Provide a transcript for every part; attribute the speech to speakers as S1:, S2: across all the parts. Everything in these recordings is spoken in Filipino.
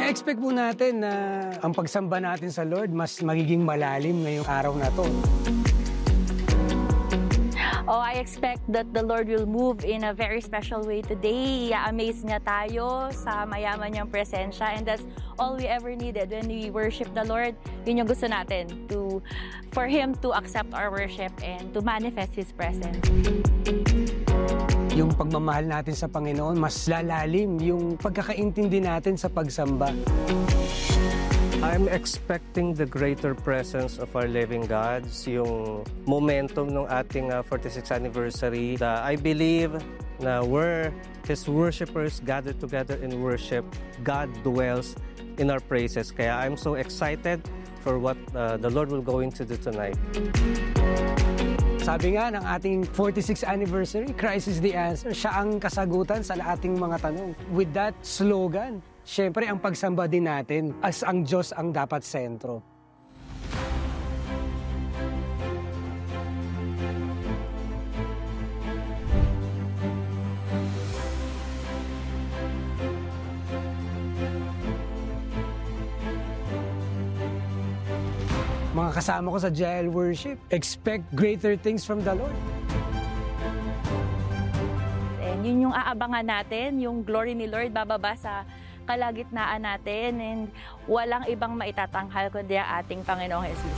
S1: Na-expect po natin na ang pagsamba natin sa Lord mas magiging malalim ngayong araw na to.
S2: Oh, I expect that the Lord will move in a very special way today. I-amaze niya tayo sa mayaman niyang presensya, and that's all we ever needed when we worship the Lord. Yun yung gusto natin, for Him to accept our worship and to manifest His presence.
S1: Yung pagmamahal natin sa Panginoon, mas lalalim yung pagkakaintindi natin sa pagsamba.
S3: I'm expecting the greater presence of our living God, yung momentum ng ating 46th anniversary. I believe na where His worshipers gather together in worship, God dwells in our praises. Kaya I'm so excited for what the Lord will going to do tonight.
S1: Sabi nga ng ating 46th anniversary, Christ is the answer. Siya ang kasagutan sa ating mga tanong. With that slogan, syempre ang pagsamba din natin as ang Diyos ang dapat sentro. Mga kasama ko sa JL Worship, expect greater things from the Lord.
S2: And yun yung aabangan natin, yung glory ni Lord bababa sa kalagitnaan natin, and walang ibang maitatanghal kundi ang ating Panginoong Jesus.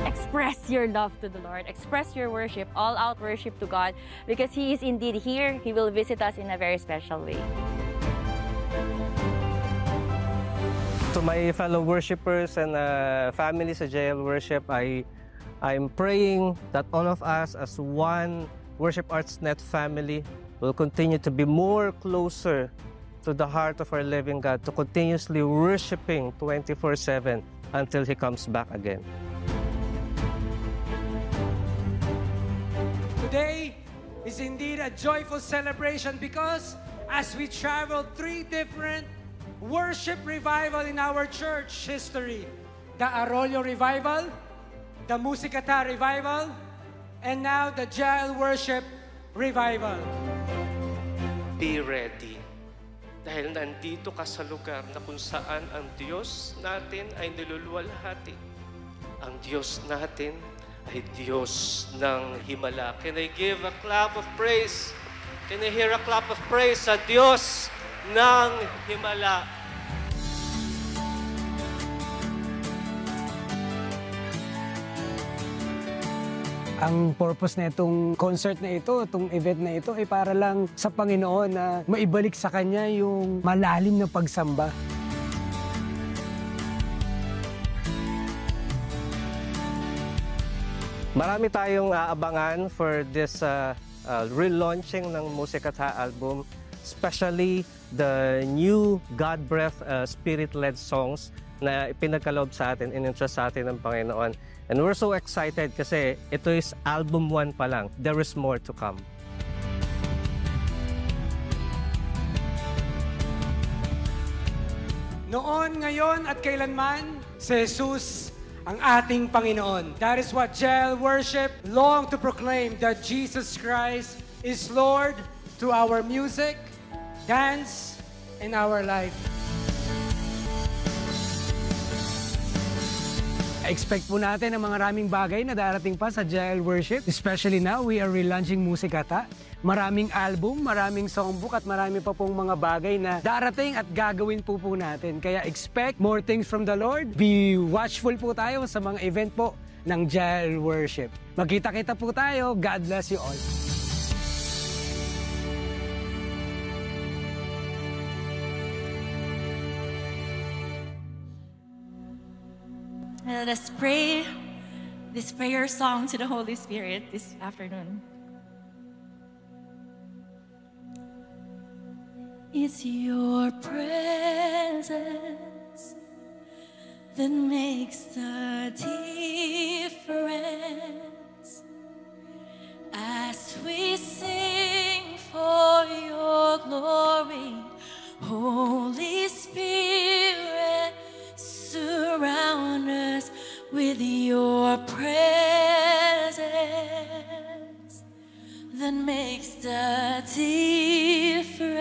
S2: Express your love to the Lord. Express your worship, all-out worship to God, because He is indeed here. He will visit us in a very special way.
S3: To my fellow worshipers and families sa JL Worship, I'm praying that all of us as one Worship Arts Net family will continue to be more closer to the heart of our living God, to continuously worshiping 24/7 until He comes back again.
S1: Today is indeed a joyful celebration because as we travel 3 different worship revival in our church history, the Arroyo Revival, the Musicata Revival, and now the JL Worship Revival.
S4: Be ready. Dahil nandito ka sa lugar na kung saan ang Diyos natin ay niluluwalhati. Ang Diyos natin ay Diyos ng himala. Can I give a clap of praise? Can I hear a clap of praise sa Diyos ng himala?
S1: Ang purpose na itong concert na ito, itong event na ito, ay para lang sa Panginoon na maibalik sa Kanya yung malalim na pagsamba.
S3: Marami tayong aabangan for this relaunching ng Musicata album, especially the new God Breath Spirit-led songs na ipinagkaloob sa atin, in-entrust sa atin ng Panginoon. And we're so excited kasi ito is album 1 pa lang. There is more to come.
S1: Noon, ngayon at kailanman, si Jesus ang ating Panginoon. That is what JL Worship long to proclaim, that Jesus Christ is Lord to our music, dance, and our life. Expect po natin ang mga maraming bagay na darating pa sa JL Worship. Especially now, we are relaunching Musicata. Maraming album, maraming songbook at marami pa pong mga bagay na darating at gagawin po natin. Kaya expect more things from the Lord. Be watchful po tayo sa mga event po ng JL Worship. Magkita-kita po tayo. God bless you all.
S2: Let us pray this prayer song to the Holy Spirit this afternoon. It's your presence that makes the difference. As we sing for your glory, Holy Spirit, surround us with your presence that makes the difference.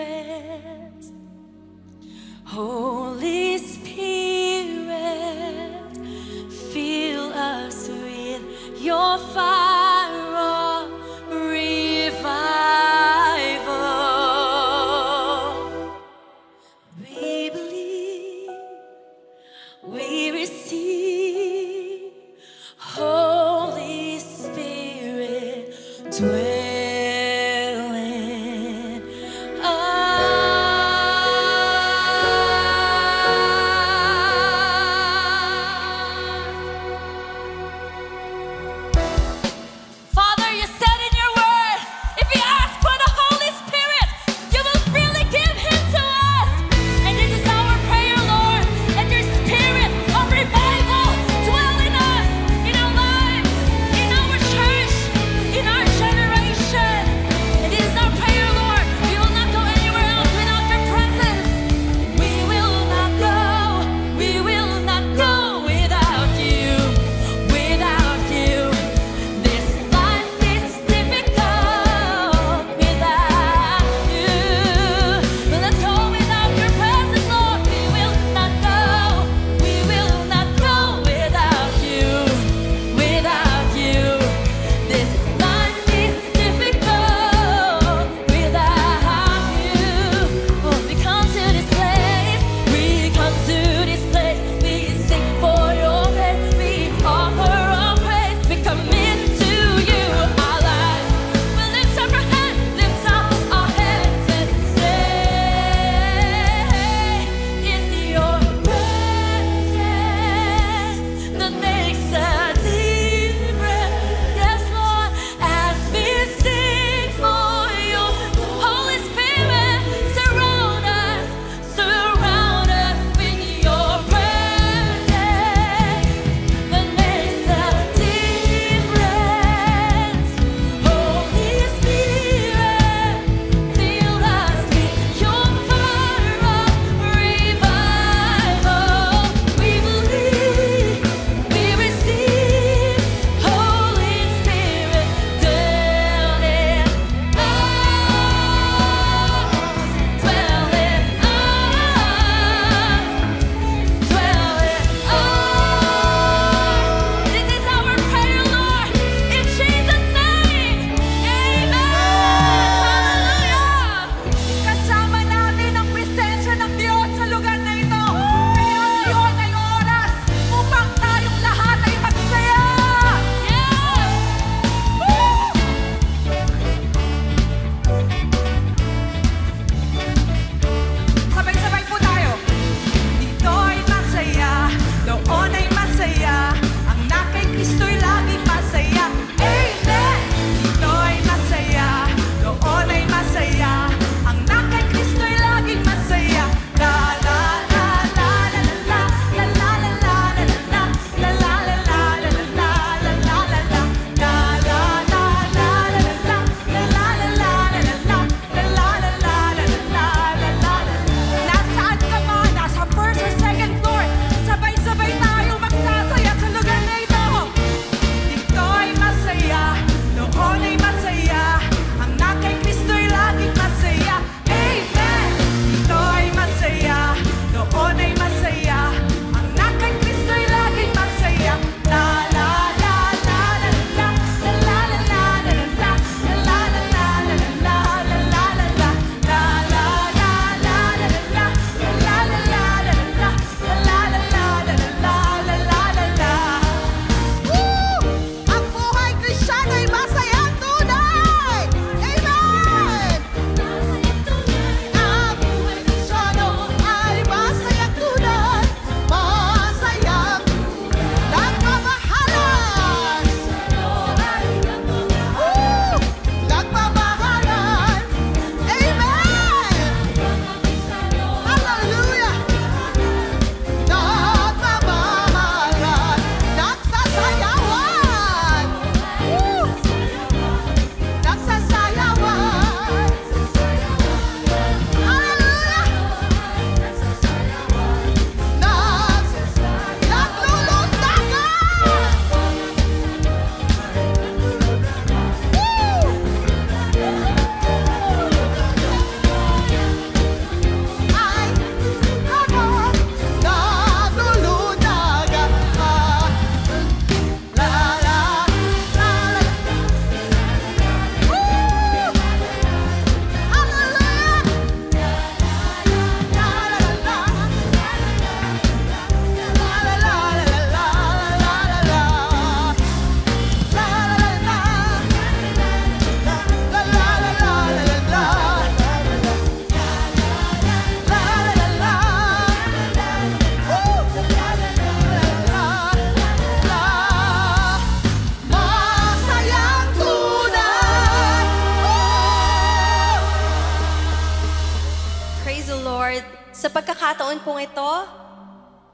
S5: pagkakataon pong ito,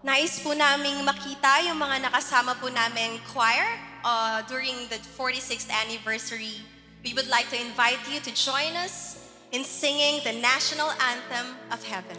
S5: nais po naming makita yung mga nakasama po namin choir during the 46th anniversary. We would like to invite you to join us in singing the national anthem of heaven.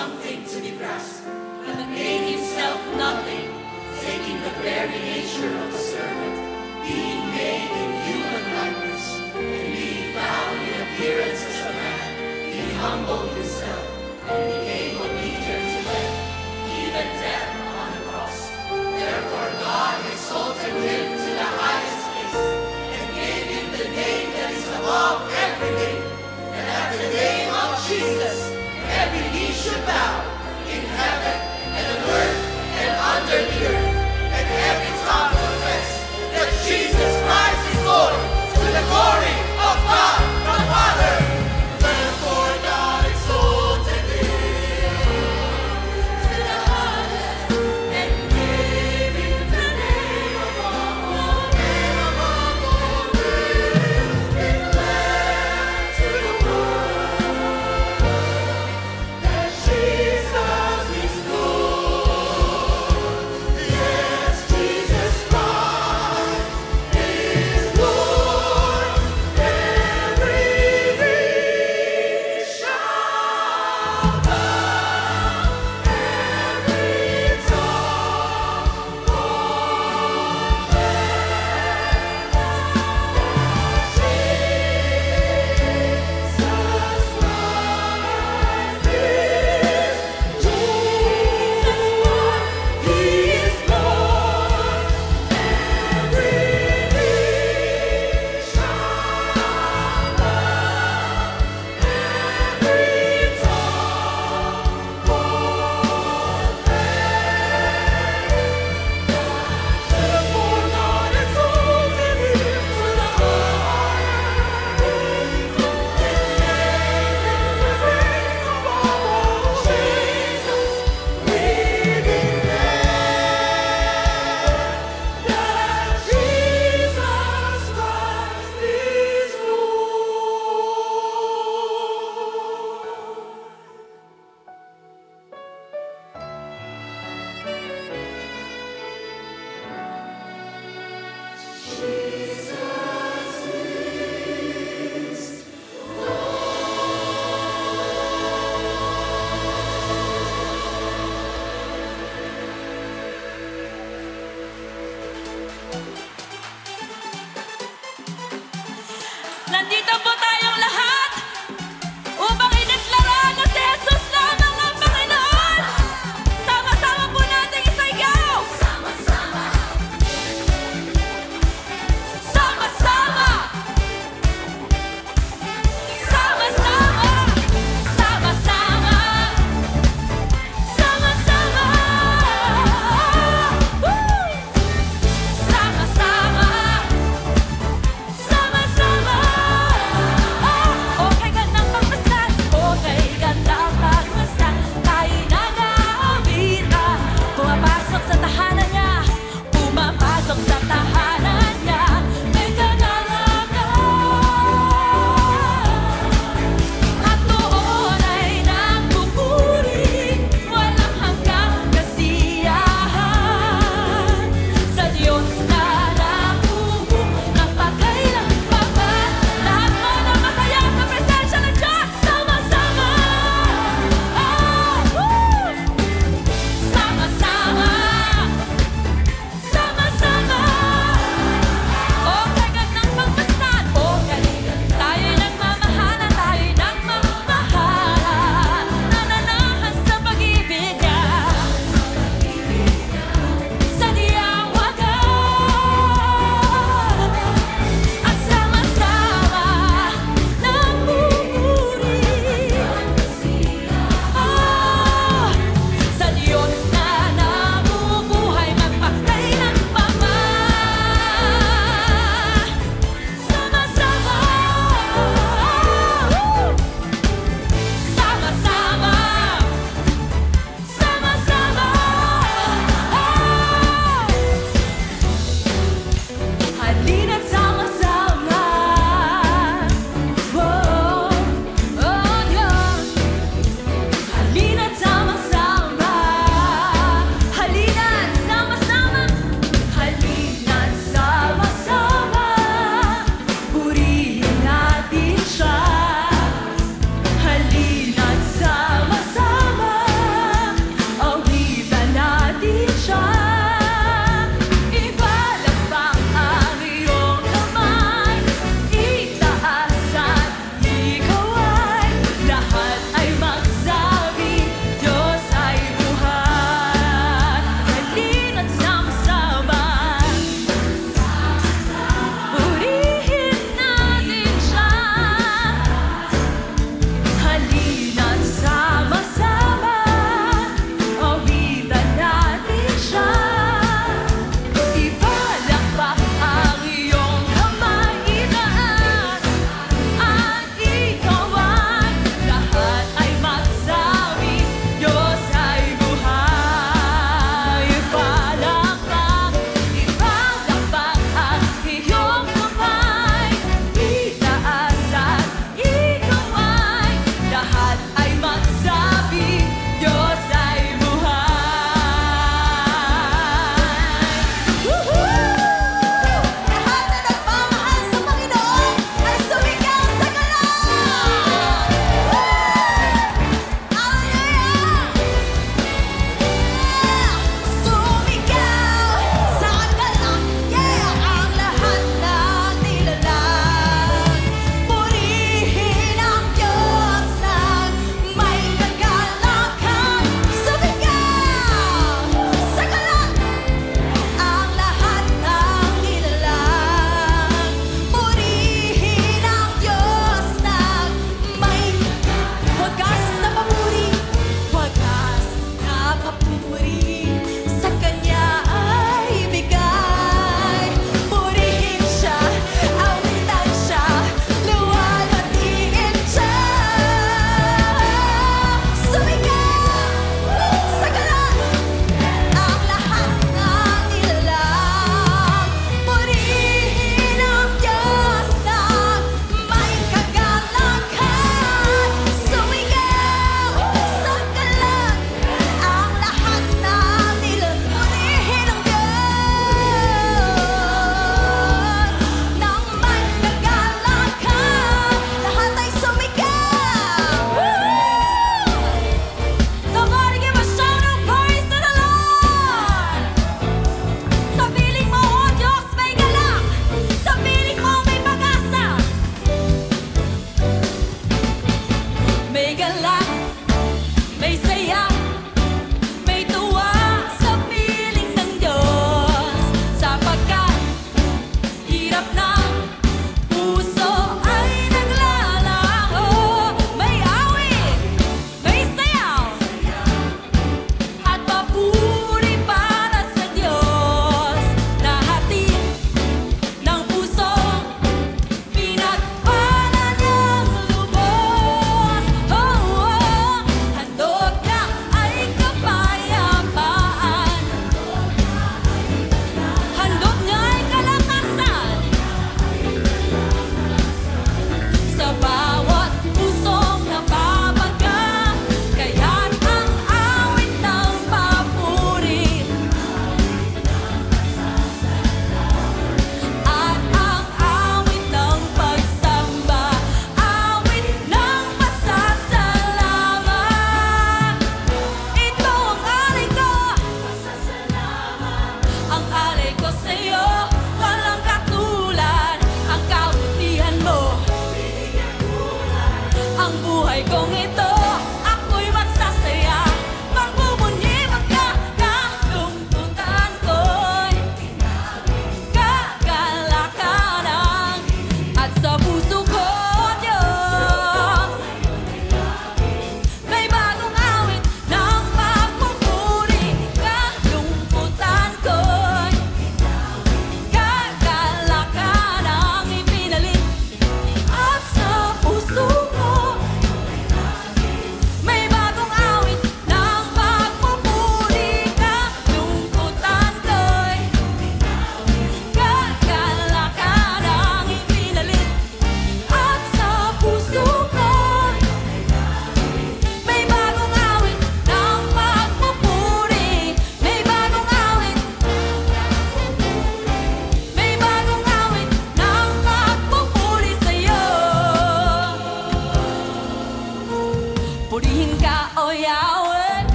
S6: something to be grasped, but made himself nothing, taking the very nature of a servant, being made in human likeness, and being found in appearance as a man, he humbled himself and became obedient to death, even death on the cross. Therefore God exalted him to the highest place and gave him the name that is above every name, and at the name of Jesus every knee should bow, in heaven and on earth and under the earth, and every tongue confess that Jesus Christ is Lord, to the glory of God the Father. Therefore God exalted him to the highest and gave him the name above all names, declared to the world that Jesus is Lord.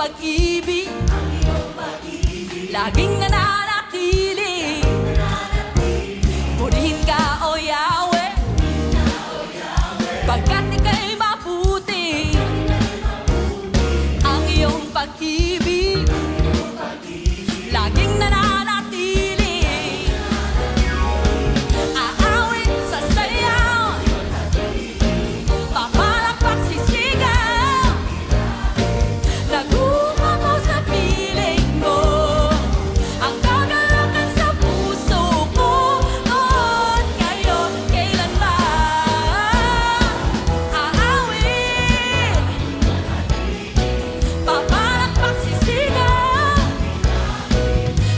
S6: pag-ibig laging nananatili. Purihin ka, O Yahweh, pagkat ika'y mabuti. Ang iyong pag-ibig laging nananatili. Aawit sa sayaw, papalakpak sisigaw, nag-umapaw sa piling mo. Ang kagalakan sa puso ko, noon, ngayon, kailanman. Aawit, papalakpak sisigaw,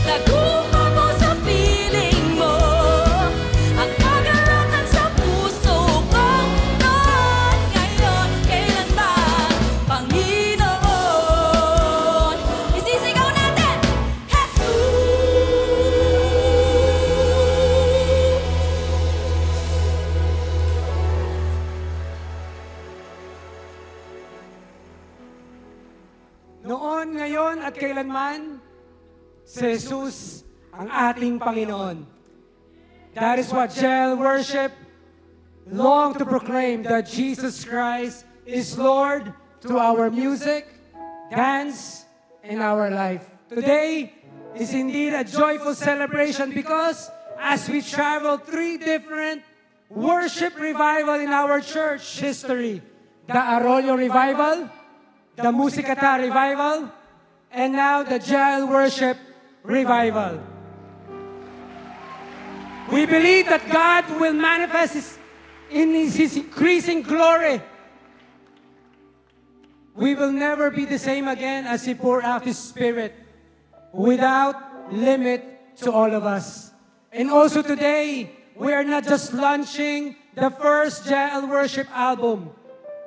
S6: nag-umapaw sa piling mo. Ang kagalakan sa puso ko, noon, ngayon, kailanman. Panginoon, isisigaw natin,
S1: Noon, ngayon, at kailanman, si Jesus ang ating Panginoon. That is what Jael Worship long to proclaim, that Jesus Christ is Lord to our music, dance, and our life. Today is indeed a joyful celebration because as we travel 3 different worship revival in our church history, the Arroyo Revival, the Musicata Revival, and now the Jael Worship Revival. We believe that God will manifest in His increasing glory. We will never be the same again as He pour out His Spirit without limit to all of us. And also today, we are not just launching the first Jael Worship album,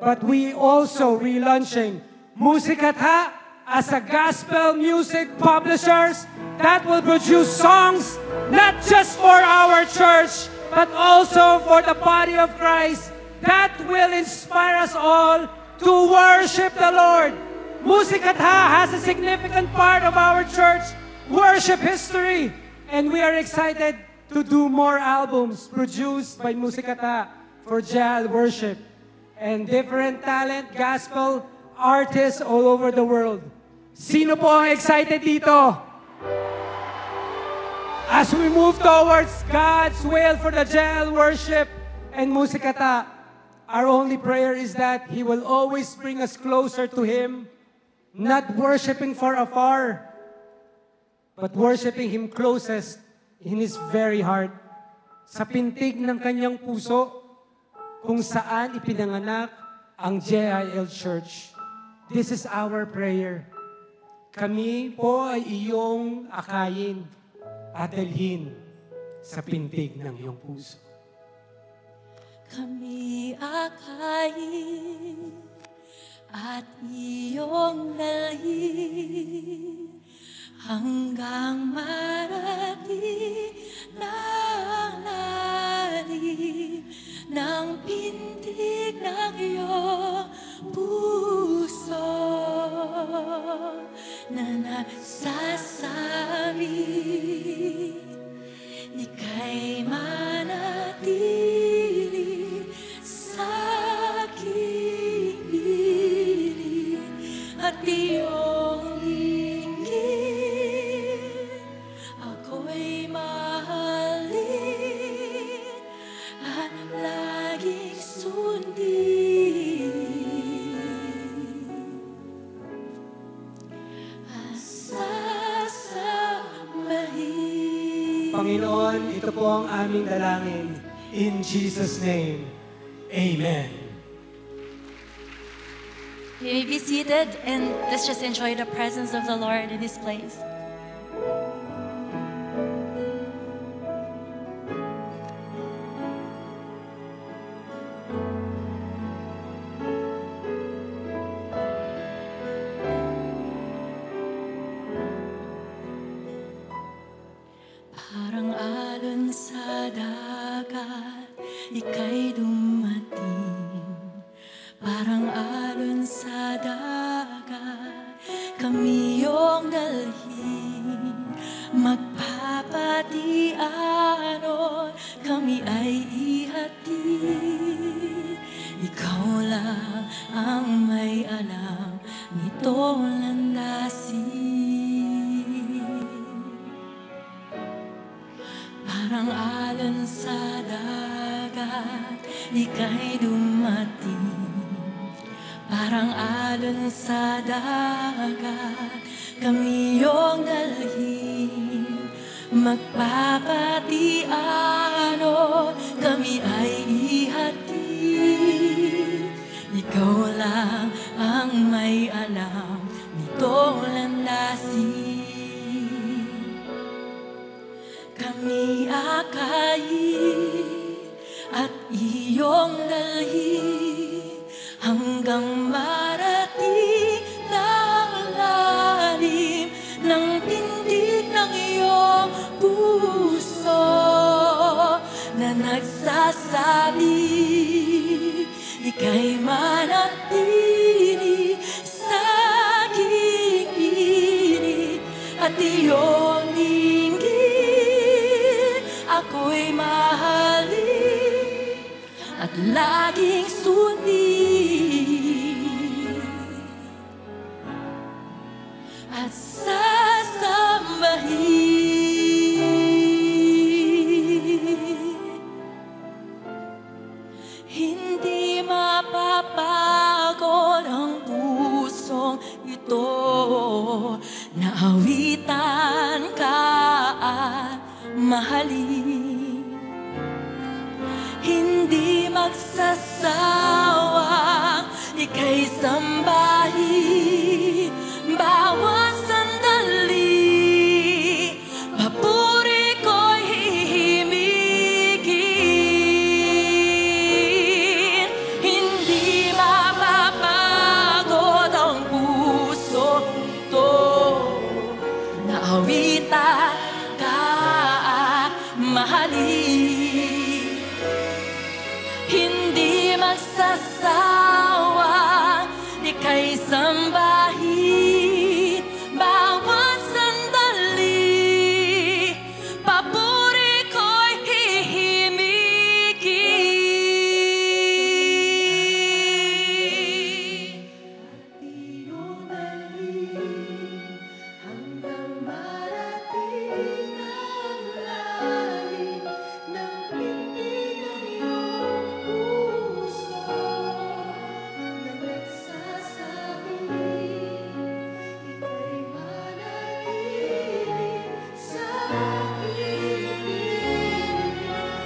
S1: but we also relaunching Musicata as a gospel music publishers that will produce songs not just for our church, but also for the body of Christ that will inspire us all to worship the Lord. Musicata has a significant part of our church worship history, and we are excited to do more albums produced by Musicata for Jael Worship and different talent, gospel artists all over the world. Sino po ang excited dito? As we move towards God's will for the Jael Worship and Musicata, our only prayer is that He will always bring us closer to Him, not worshiping from afar, but worshiping Him closest in His very heart, sa pintig ng kanyang puso, kung saan ipinanganak ang JIL Church. This is our prayer. Kami po ay iyong akayin at dalhin sa pintig ng iyong puso.
S6: kami akayin at iyong dalhin hanggang marating ng lalim ng pintig ng iyong puso na nagsasabi, ika'y manatili sa aking piling at iyong dinggin. Ako'y mahalin at laging sundin.
S1: Panginoon, ito po ang aming dalangin. In Jesus' name, Amen.
S2: You may be seated and let's just enjoy the presence of the Lord in this place.
S6: Parang alon sa dagat, ika'y dumating. Parang alon sa dagat, kami
S7: ito landasin. Parang alon sa dagat, ika'y dumating. Parang alon sa dagat, kami iyong dalhin. Magpapatiano, kami ay ihatid. Ikaw lang ang may alam nitong landasin. Kami akayin at iyong dalhin hanggang marating ng lalim ng tindig ng iyong puso na nagsasabi, ika'y manatili sa aking piling at iyong dinggin. Ako'y mahalin at laging sundin at sasambahin. Hindi mapapagod ang pusong ito, naawitan ka at mahalin. Hindi magsasawang ika'y sambahin bawat sandali. Papuri ko'y hihimigin. Hindi mapapagod ang puso ito, naawitan ka at mahalin. Hindi magsasawa, ika'y sambahin bawat sandali. Papuri ko'y hihimigin. Iyong dalhin hanggang marating ang lalim ng pintig ng iyong puso na nagsasabi, ika'y manatili sa aking piling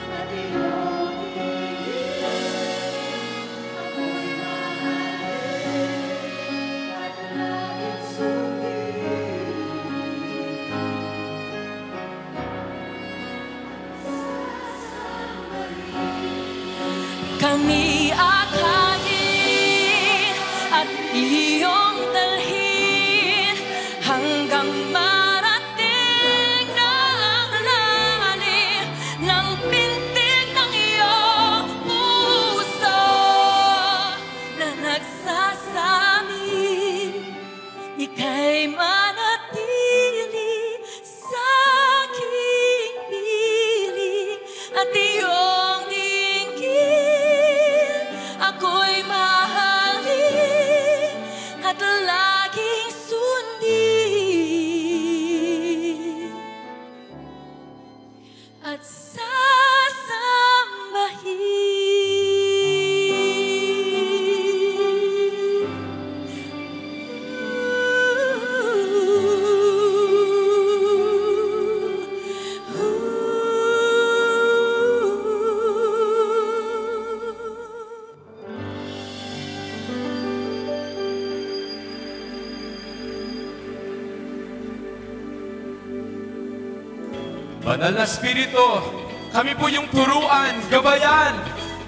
S7: at iyong dinggin. Ako'y mahalin at laging sundin. Kami akayin at iyong dalhin hanggang marating na ang lalim ng pintig ng iyong puso na nagsasabi, ika'y manatili sa aking piling at iyong dinggin. Ako'y mahalin at laging sundin at sasambahin.
S8: Banal na Espiritu, kami po yung turuan, gabayan.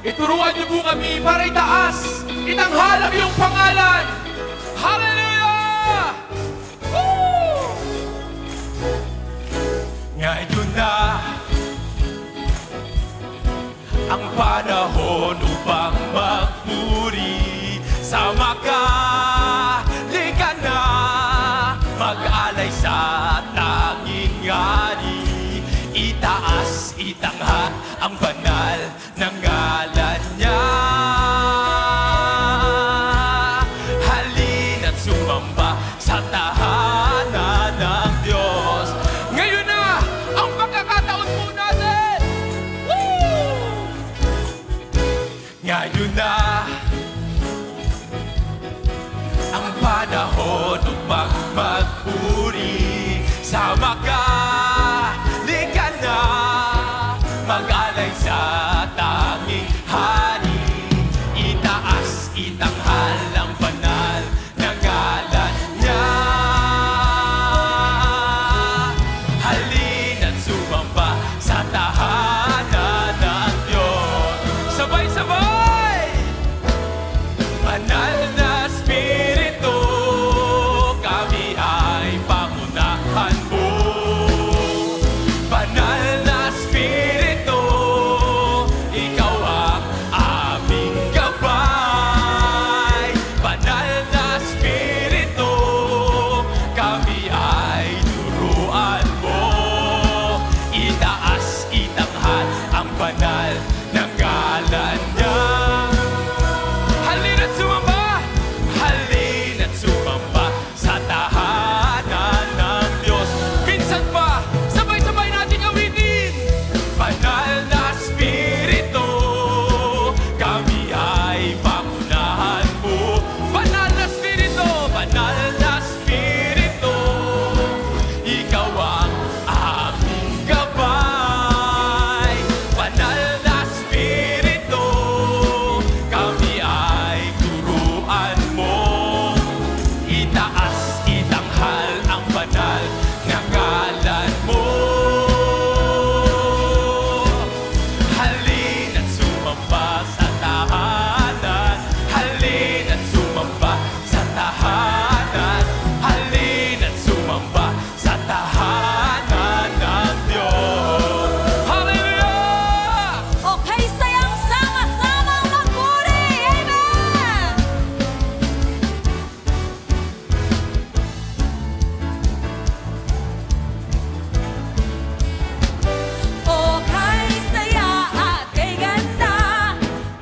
S8: Ituruan niyo po kami para itaas, itanghal ang iyong pangalan. Hallelujah! Woo! Ngayon na ang panahon upang magpuri. Sama ka, lika na, mag-alay sa tanging hari. Itaas, itanghal ang banal ng ngalan niya. Halina't sumamba sa tahanan ng Diyos. Ngayon na ang pagkakataon po natin. Woo! Ngayon na ang panahon upang magpuri. Sama ka, lika na, mag-alay sa tanging hari. Itaas, itanghal ang banal na ngalan niya. Halina't sumamba sa tahanan ng Diyos. Sabay-sabay! Banal na Espiritu, kami ay pangunahan mo. Banal na Espiritu, ikaw ang aming gabay. Banal na Espiritu, kami ay turuan mo. Itaas, itanghal ang banal na ngalan niya. Halina't sumamba, halina't sumamba sa tahanan ng Diyos. Minsan pa, sabay-sabay nating awitin. Banal na Espiritu, kami ay pangunahan mo. Banal na Espiritu, banal na Espiritu, ikaw ang aming gabay. Banal na Espiritu, kami ay turuan mo. Itaas, itanghal ang banal na ngalan mo. Halina't sumamba sa tahanan. Halina't sumamba sa tahanan. Halina't sumamba sa tahanan ng Diyos. Hallelujah!
S7: Okay, sayang sama-samang magpuri. Amen! Okay, saya at kay ganda,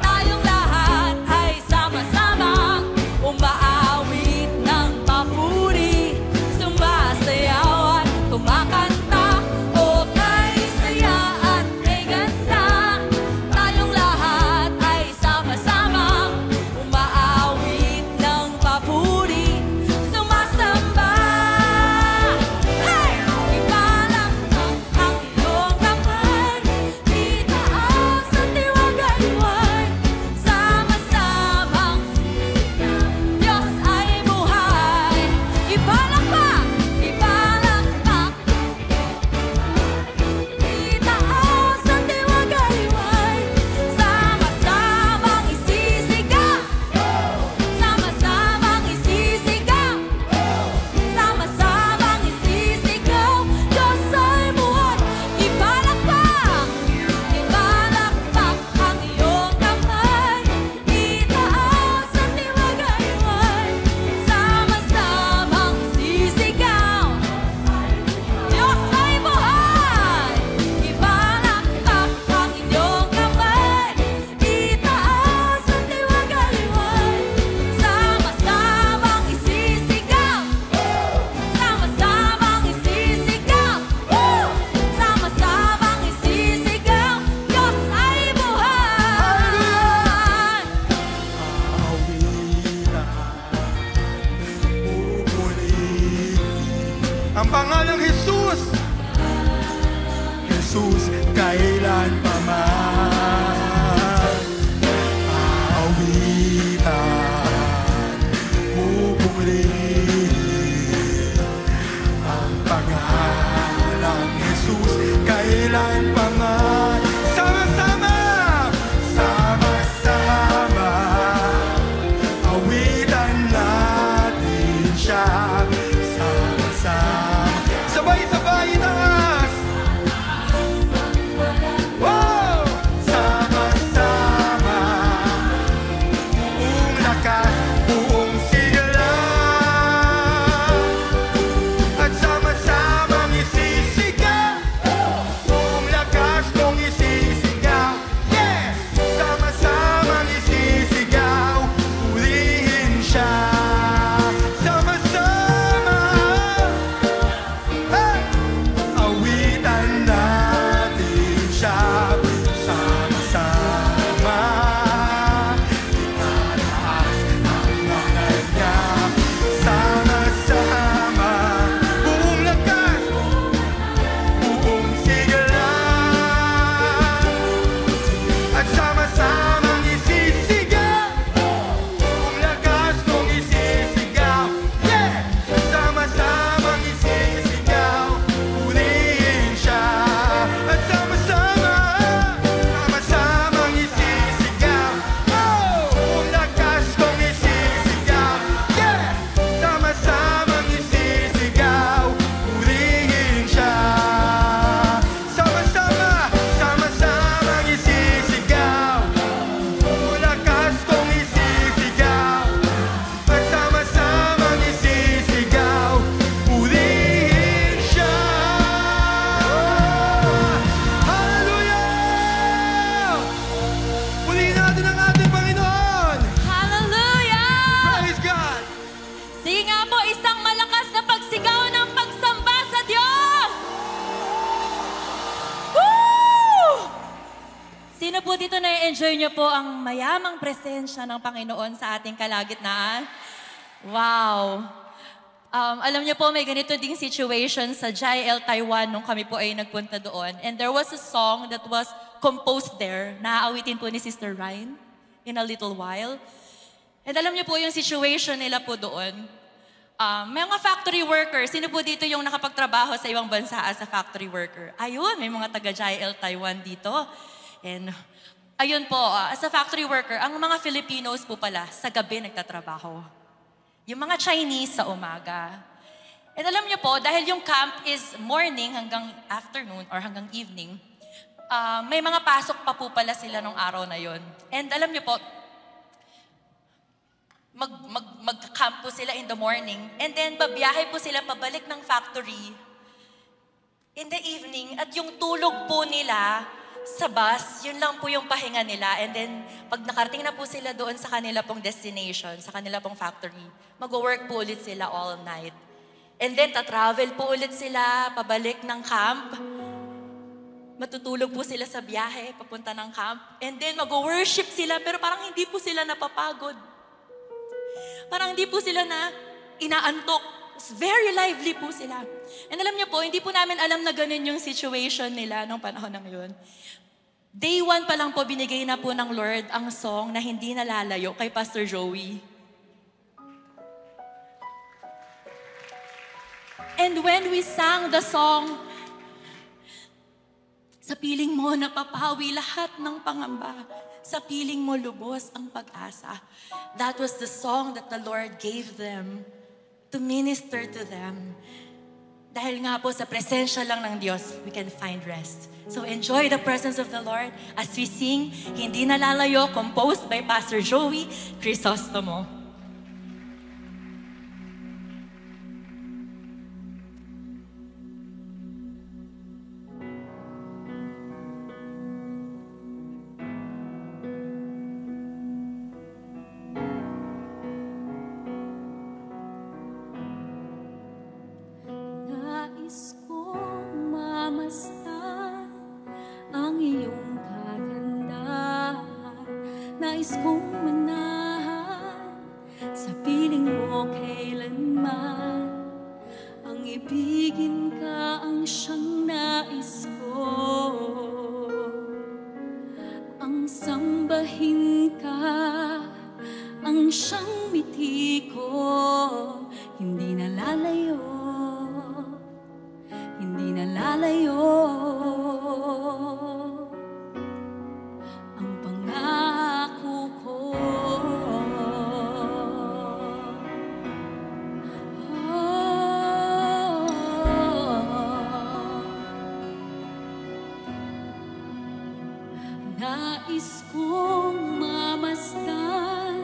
S7: tayong lahat ay sama-samang umaawit ng papuri, sumasayaw at kumakanta. Okay, saya at kay ganda, tayong lahat ay sama-samang umaawit ng papuri, sumasamba. Hey! Ipalakpak ang iyong kamay, itaas at iwagayway, sama-samang Diyos ay buhay. Ipalakpak, ipalakpak, itaas at iwagayway, sama-samang isisigaw, sama-samang isisigaw, sama-samang isisigaw, Diyos ay buhay. Ipalakpak, ipalakpak ang iyong kamay, itaas at iwagayway, sama-samang isisigaw, Diyos ay buhay. Ipalakpak ang inyong kamay, itaas at iwagayway, sama-samang isisigaw, sama-samang isisigaw, sama-samang isisigaw, Diyos ay buhay.
S9: Ang pangalang Jesus, Jesus kailan pa man. Awitan, pupurihin. Ang pangalang Jesus kailan pa man. Sama-sama, sama-sama, awitan natin siya. Sama-sama, sabay-sabay itaas.
S7: po dito na-enjoy niyo po ang mayamang presensya ng Panginoon sa ating kalagitnaan? Wow! Alam niyo po, may ganito ding situation sa JL Taiwan nung kami po ay nagpunta doon. And there was a song that was composed there. Naaawitin po ni Sister Ryan in a little while. And alam niyo po yung situation nila po doon. May mga factory workers. Sino po dito yung nakapagtrabaho sa ibang bansa as a factory worker? Ayun, may mga taga-JL Taiwan dito. And ayun po, as a factory worker, ang mga Filipinos po pala sa gabi nagtatrabaho. Yung mga Chinese sa umaga. And alam niyo po, dahil yung camp is morning hanggang afternoon or hanggang evening, may mga pasok pa po pala sila nung araw na yon. And alam niyo po, mag-camp po sila in the morning and then babiyahe po sila pabalik ng factory in the evening at yung tulog po nila sa bus, yun lang po yung pahinga nila. And then pag nakarating na po sila doon sa kanila pong destination, sa kanila pong factory, mag-work po ulit sila all night. And then tatravel po ulit sila pabalik ng camp. Matutulog po sila sa biyahe papunta ng camp. And then mag-worship sila pero parang hindi po sila napapagod. Parang hindi po sila na inaantok. Very lively po sila. And alam niyo po, hindi po namin alam na ganun yung situation nila nung panahon ng yun. Day 1 pa lang po, binigay na po ng Lord ang song na hindi nalalayo kay Pastor Joey. And when we sang the song, sa piling mo napapawi lahat ng pangamba. Sa piling mo lubos ang pag-asa. That was the song that the Lord gave them to minister to them. Dahil nga po sa presensya lang ng Diyos, we can find rest. So enjoy the presence of the Lord as we sing Hindi Nalalayo, composed by Pastor Joey Crisostomo. Nais kong mamasdan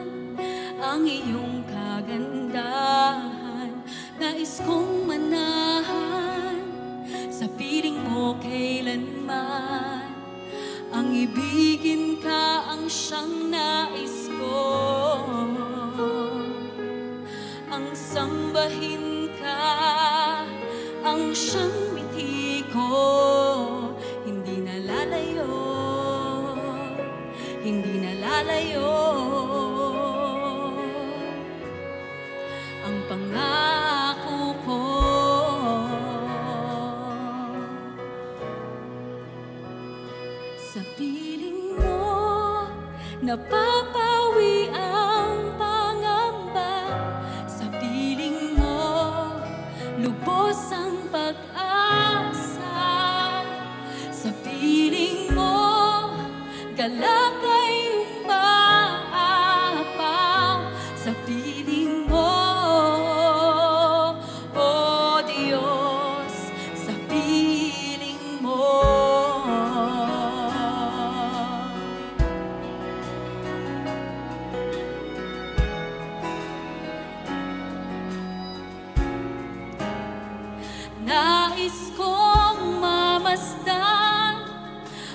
S7: ang iyong kagandahan. Nais kong manahan sa piling mo kailanman. Ang ibigin ka ang siyang nais ko. Ang sambahin ka ang siyang miti ko. Hindi nalalayo. Hindi nalalayo ang pangako ko. Sa piling mo napapawi ang pangamba. Sa piling mo lubos ang pag-asa. Sa piling mo galakay umaapaw sa piling mo, O Diyos, sa piling mo. Nais kong mamasdan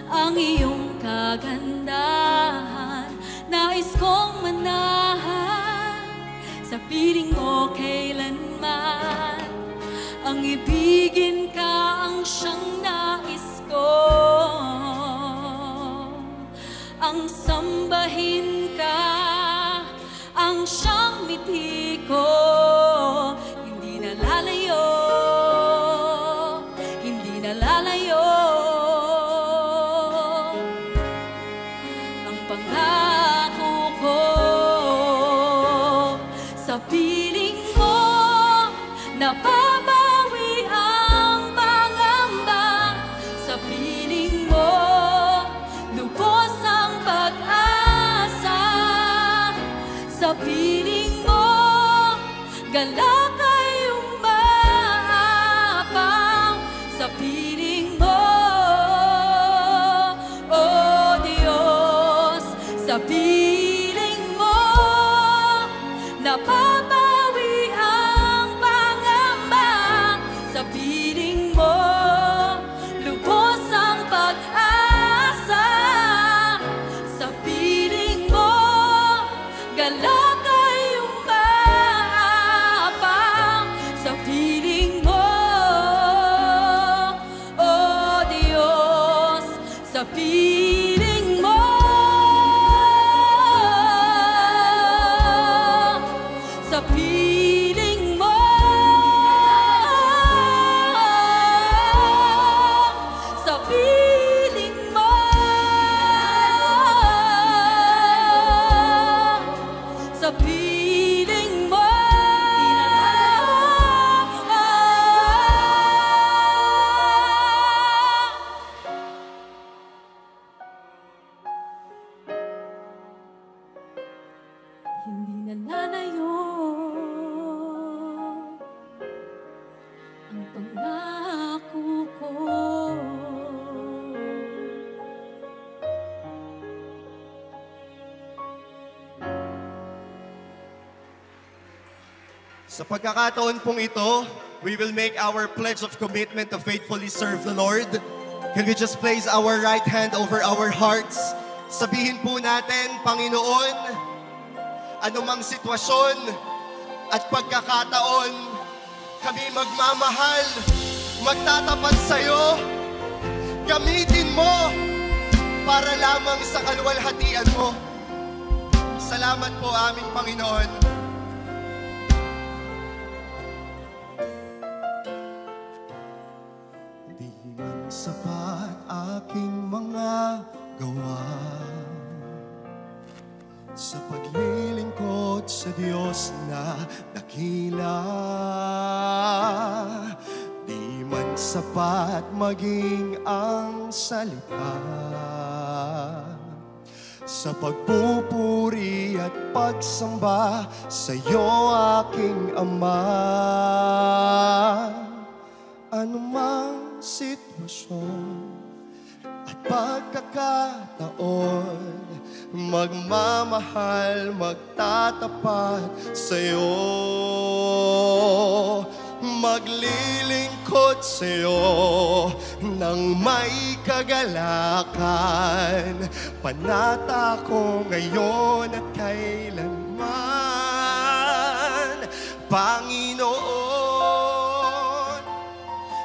S7: ang iyong kagandahan. Nais kong manahan sa piling mo kailanman. Ang ibigin ka ang siyang nais ko. ang sambahin ka, ang siyang mithi ko, hindi nalalayo, hindi nalalayo. Ang pangako ko sa piling mo, nababawi ang pangamba. Sa piling mo, lubos ang pag-asa. Sa piling mo, galak ay umaapang. Sa piling mo, oh Diyos, sa piling mo, nababawi ang pangamba. Sa piling mo, lubos ang pag-asa. Sa piling mo, galak ay umaapang. Sa piling mo, oh Diyos, sa piling mo, sa piling mo, sa piling mo, sa piling mo. Hindi nalalayo ang pangako ko.
S10: Sa pagkakataon pong ito, we will make our pledge of commitment to faithfully serve the Lord. Can we just place our right hand over our hearts? Sabihin po natin, Panginoon, anumang sitwasyon at pagkakataon, kami magmamahal, magtatapat sa iyo. Gamitin mo para lamang sa kaluwalhatian mo. Salamat po aming Panginoon.
S9: Di man sapat aking mga gawa sa paglilingkod sa Diyos na dakila. Di man sapat maging ang salita sa pagpupuri at pagsamba sa iyo aking Ama. Anumang sitwasyon at pagkakataon, magmamahal, magtatapat sa'yo, maglilingkod sa'yo nang may kagalakan. Panata ko ngayon at kailanman, Panginoon,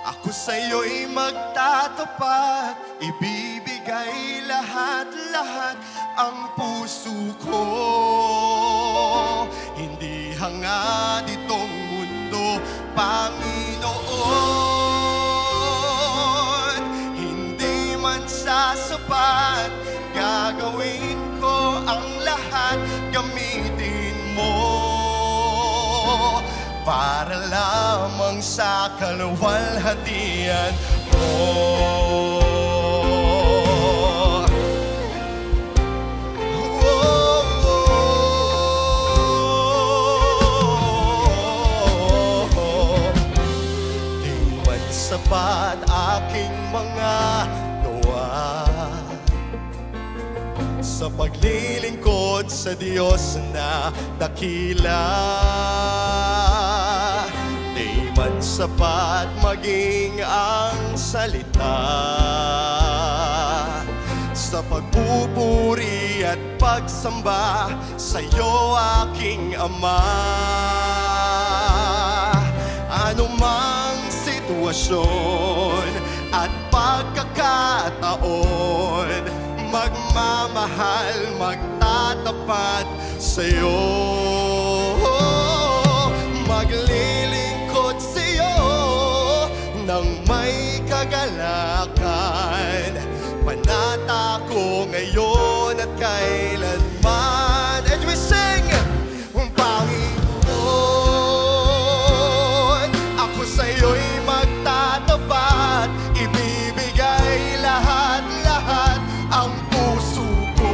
S9: ako sa'yo'y magtatapat, ibibigay lahat-lahat ang puso ko. Hindi hangad itong mundo, Panginoon. Hindi man sasapat, gagawin ko ang lahat, gamitin mo para lamang sa kaluwalhatian mo. Sapat aking mga gawa sa paglilingkod sa Diyos na dakila. Di man sapat maging ang salita sa pagpupuri at pagsamba sa iyo aking Ama. Anumang sitwasyon at pagkakataon, magmamahal, magtatapat sa'yo. Maglilingkod sa'yo nang may kagalakan. Panata ko ngayon at kailanman. And we sing, Panginoon, ako sa'yo'y magtatapat, ibibigay lahat-lahat ang puso ko.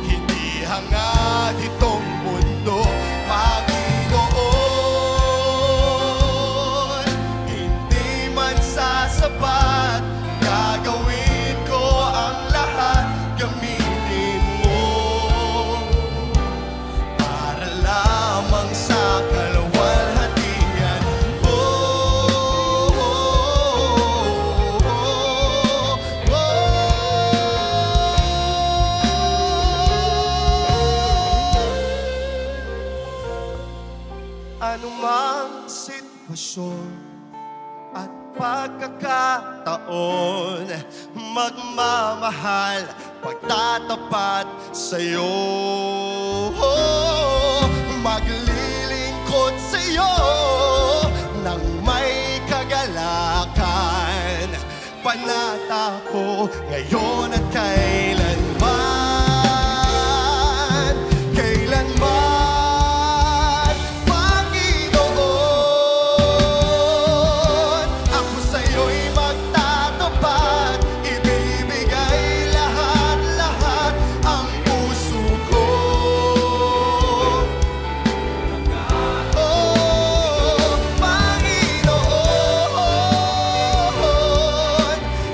S9: Hindi hangad itong mundo, Panginoon, hindi man sasapat, gagawin ko ang lahat, gamitin mo para lamang sa kaluwalhatian. Anumang sitwasyon at pagkakataon, magmamahal, pagtatapat sa'yo. Maglilingkod sa'yo nang may kagalakan. Panata ko ngayon at kailanman. Kailanman, Panginoon, ako sa'yo'y magtatapat, ibibigay lahat-lahat ang puso ko. Oh, Panginoon,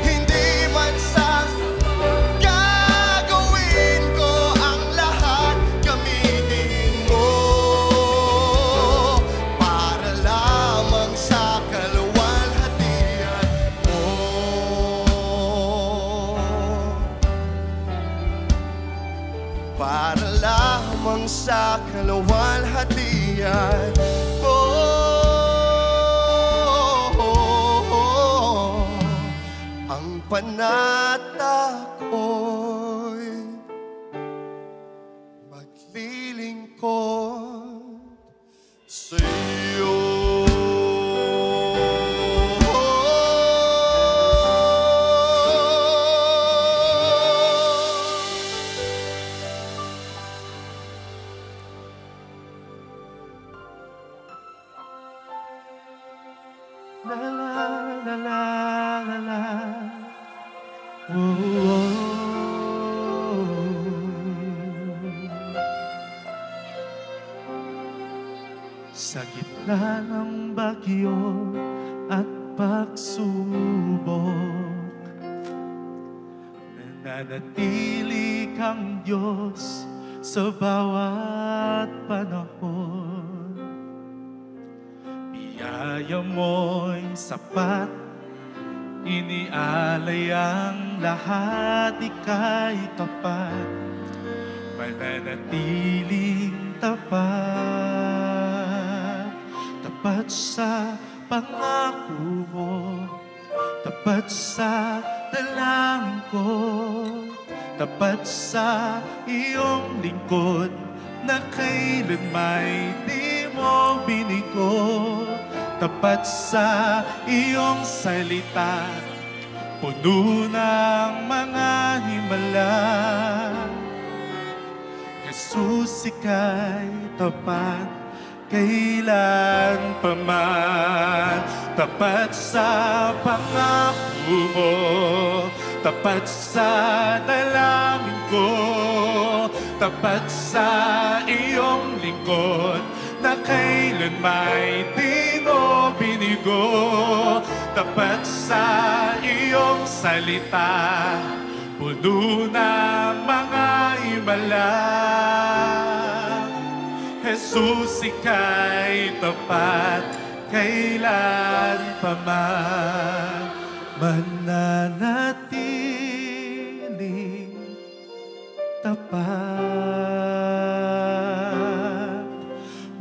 S9: hindi man sasapat, gagawin ko ang lahat, gamitin mo para lamang sa kaluwalhatian mo. Para lamang sa kaluwalhatian mo. Ang panata ko'y maglilingkod sa'yo. La la la la la la. Sa gitna ng bagyo at pagsubok, nananatili kang Diyos sa bawat panahon. Biyaya mo'y sapat, inialay ang lahat, ika'y tapat, mananatiling tapat. Tapat sa pangako mo, tapat sa dalangin ko, tapat sa iyong lingkod na kailan may di mo binigo. Tapat sa iyong salita, puno ng mga himala. Jesus, ika'y tapat, kailan pa man. Tapat sa pangako mo, tapat sa dalangin ko, tapat sa iyong lingkod na kailan may di mo binigo. Tapat sa iyong salita, puno ng mga himala. Jesus, ika'y tapat, kailan pa man. Mananatiling tapat,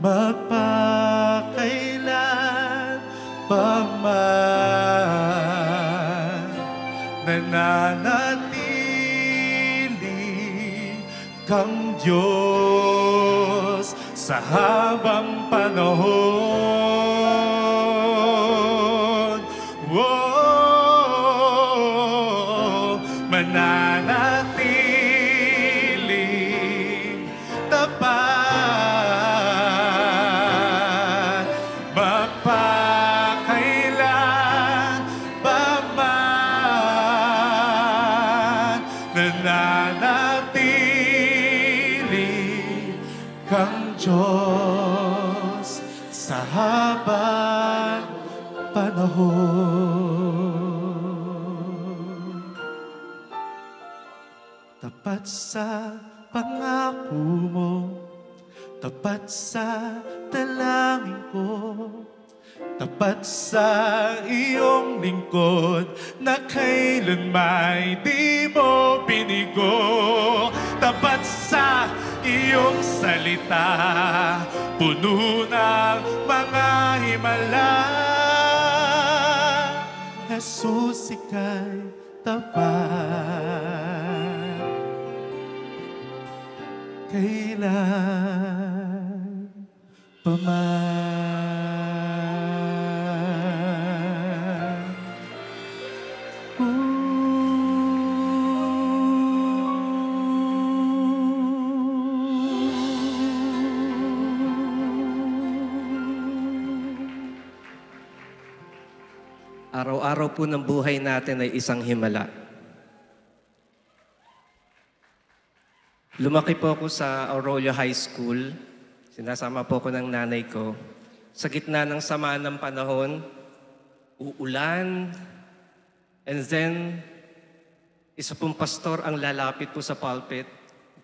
S9: magpakailan pa man. Nananatiling
S11: kang Diyos sa habang panahon. Mananatiling tapat, mapakailan ba man, nananatiling kang Diyos sa habang panahon. Tapat sa pangako mo, tapat sa dalangin ko, tapat sa iyong lingkod na kailanman di mo binigo. Tapat sa iyong salita, puno ng mga himala. Jesus, ika'y tapat. Kailan pa man.
S3: Araw-araw po ng buhay natin ay isang himala. Lumaki po ako sa Aurelio High School. Sinasama po ako ng nanay ko. Sa gitna ng sama ng panahon, uulan, and then isa pong pastor ang lalapit po sa pulpit.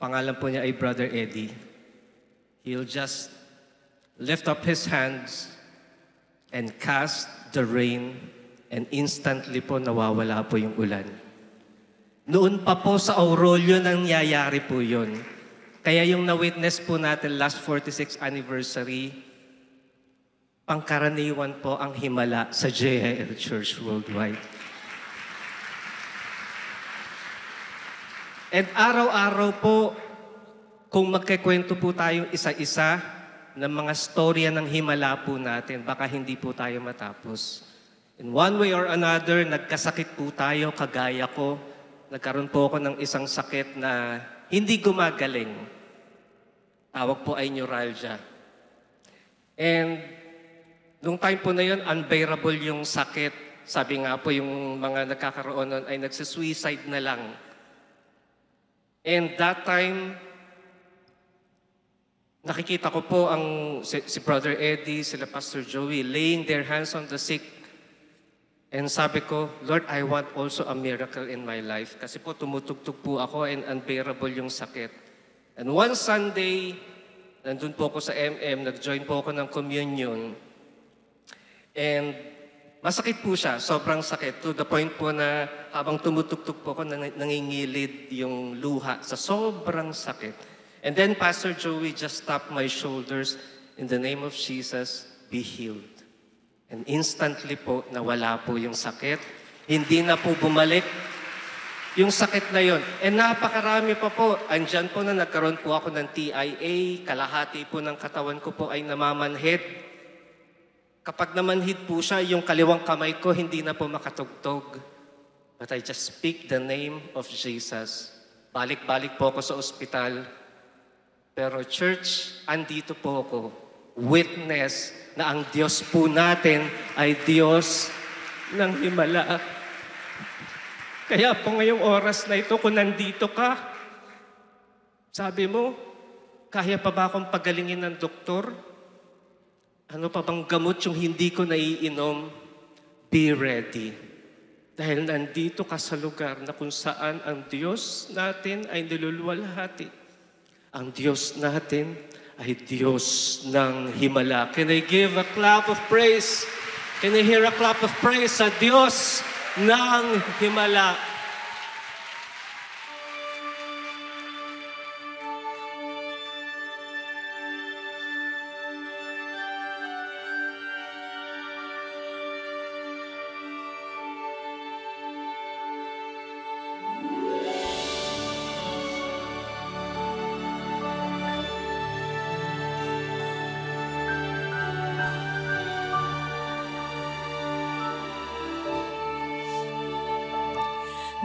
S3: Pangalan po niya ay Brother Eddie. He'll just lift up his hands and cast the rain, and instantly po nawawala po yung ulan. Noon pa po sa Aurelio nangyayari po yun. Kaya yung na-witness po natin last 46th anniversary, pangkaraniwan po ang himala sa JIL Church Worldwide. And araw-araw po, kung magkikwento po tayong isa-isa ng mga storya ng himala po natin, baka hindi po tayo matapos. In one way or another, nagkasakit po tayo, kagaya ko. Nagkaroon po ako ng isang sakit na hindi gumagaling. Tawag po ay neuralgia. And nung time po na yun, unbearable yung sakit. Sabi nga po yung mga nagkakaroon nun ay nagsisuicide na lang. And that time, nakikita ko po si Brother Eddie, sila Pastor Joey, laying their hands on the sick. And sabi ko, Lord, I want also a miracle in my life. Kasi po tumutugtog po ako and unbearable yung sakit. And one Sunday, nandun po ako sa MM, nag-join po ako ng communion. And masakit po siya, sobrang sakit. To the point po na habang tumutugtog po ako, nangingilid yung luha sa sobrang sakit. And then Pastor Joey just tapped my shoulders, in the name of Jesus, be healed. And instantly po, nawala po yung sakit. Hindi na po bumalik yung sakit na yon. And napakarami pa po. Andyan po na nagkaroon po ako ng TIA. Kalahati po ng katawan ko po ay namamanhid. Kapag namanhid po siya, yung kaliwang kamay ko hindi na po makatugtog. But I just speak the name of Jesus. Balik-balik po ako sa ospital. Pero church, andito po ako. Witness na ang Diyos po natin ay Diyos ng himala. Kaya po ngayong oras na ito, kung nandito ka, sabi mo, kaya pa ba akong pagalingin ng doktor? Ano pa bang gamot yung hindi ko naiinom? Be ready. Dahil nandito ka sa lugar na kung saan ang Diyos natin ay niluluwalhati. Ang Diyos natin ay Diyos ng himala. Can I give a clap of praise? Can I hear a clap of praise sa Diyos ng himala?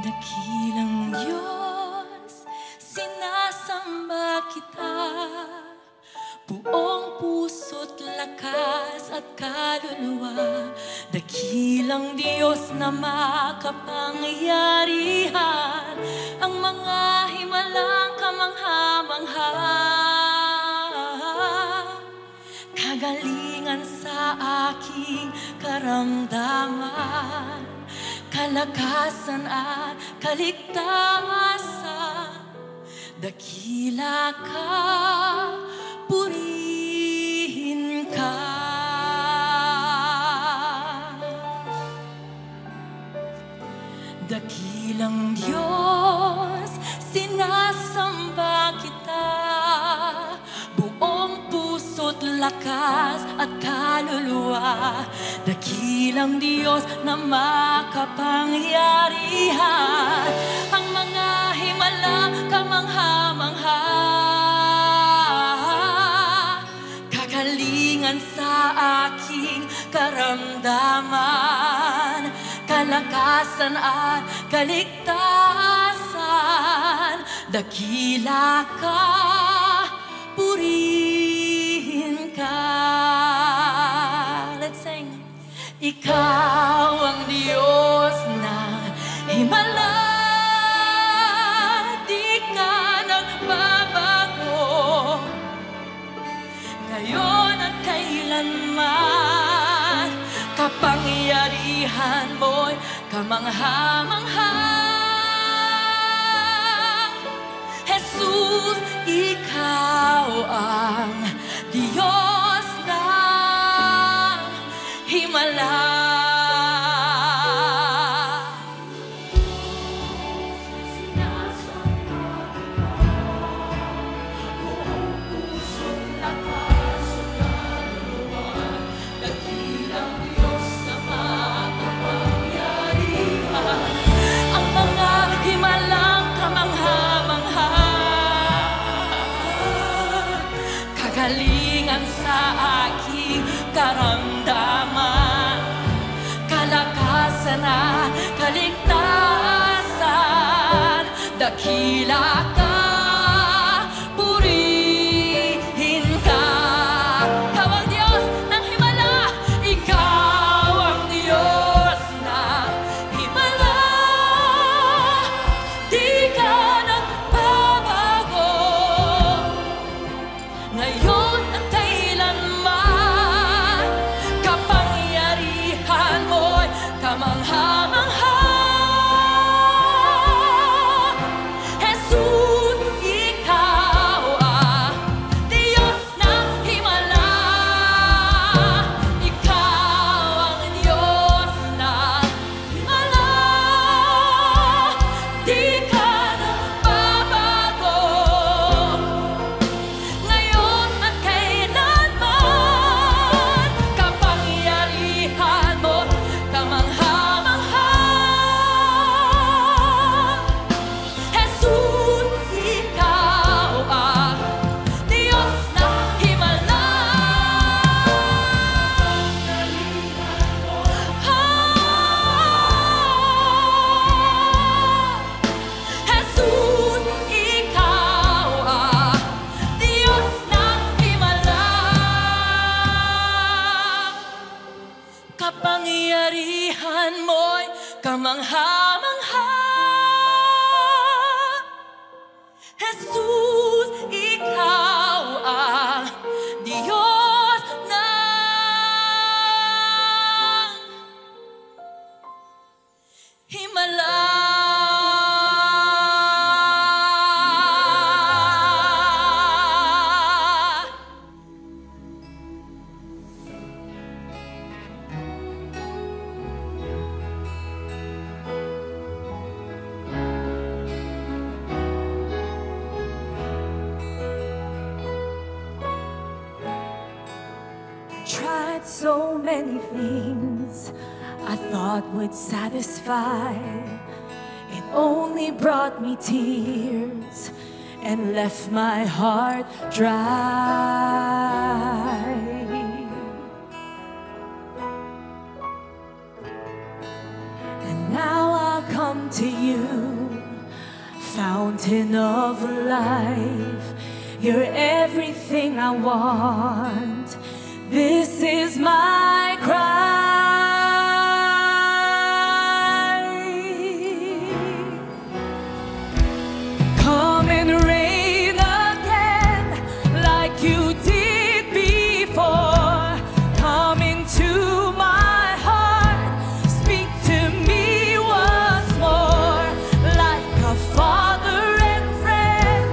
S7: Dakilang Diyos, sinasamba kita, buong puso't lakas at kaluluwa. Dakilang Diyos na makapangyarihan, ang mga himalang kamangha-mangha. Kagalingan sa aking karamdaman, kalakasan at kaligtasan. Dakila ka, purihin ka. Dakilang Diyos, sinasamba kita, buong puso't lakas at kaluluwa. Dakilang Diyos na makapangyarihan, ang mga himala kamangha-mangha. Kagalingan sa aking karamdaman, kalakasan at kaligtasan. Dakila ka, purihin ka. Let's sing. Ikaw ang Diyos ng himala, di ka nagbabago, ngayon at kailanman. Kapangyarihan mo'y kamangha-mangha. Jesus, ikaw ang Diyos ng himala. Kagalingan sa aking karamdaman, kalakasan at kaligtasan. Dakila ka, purihin ka. Ikaw ang Diyos ng himala, ikaw ang Diyos ng himala, di ka nagbabago, ngayon at kailanman. Kapangyarihan mo'y kamangha-mangha. Jesus, ikaw ang Diyos ng himala, ikaw ang Diyos ng himala, di ka nagbabago, ngayon at kailanman. Kapangyarihan mo, kamangha-mangha. Jesus, ikaw ang Diyos ng himala. Jesus, ikaw ang Diyos ng himala. Kapangyarihan mo'y kamangha-mangha. Jesus, ikaw ang Diyos ng himala.
S12: Tried so many things I thought would satisfy. It only brought me tears and left my heart dry. And now I come to you, fountain of life. You're everything I want. This is my cry. Come and reign again like you did before. Come into my heart, speak to me once more. Like a father and friend,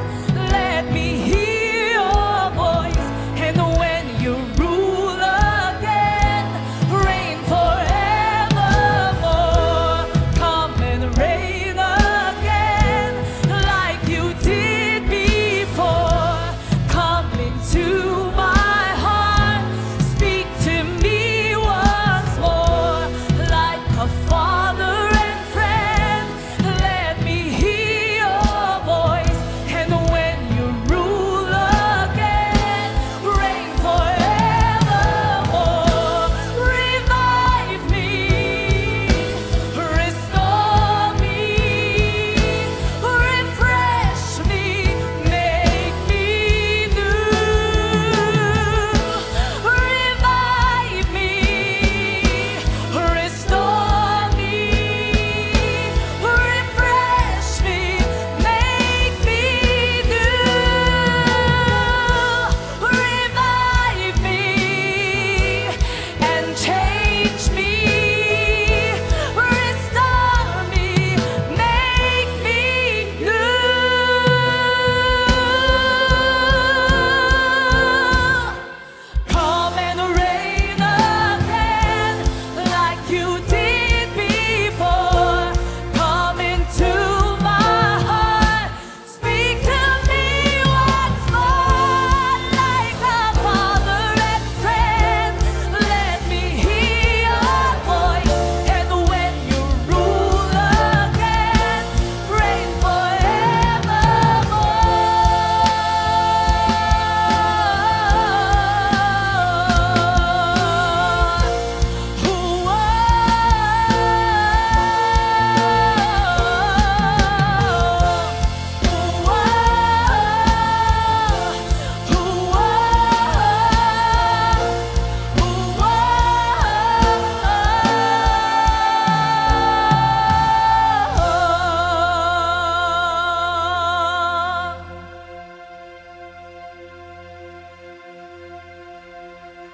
S12: let me hear your voice. And when you rule again, reign forevermore. Come and reign again like you did before. Come into my heart, speak to me once more. Like a father and friend, let me hear your voice. And when you rule again, reign forevermore. Revive me, restore me, refresh me, make me new. Revive me, restore me, refresh me, make me new. Revive me and change me, restore me, make me new. Come and reign again like you did before. Come into my heart, speak to me once more. Like a father and friend, let me hear your voice. And when you rule again, reign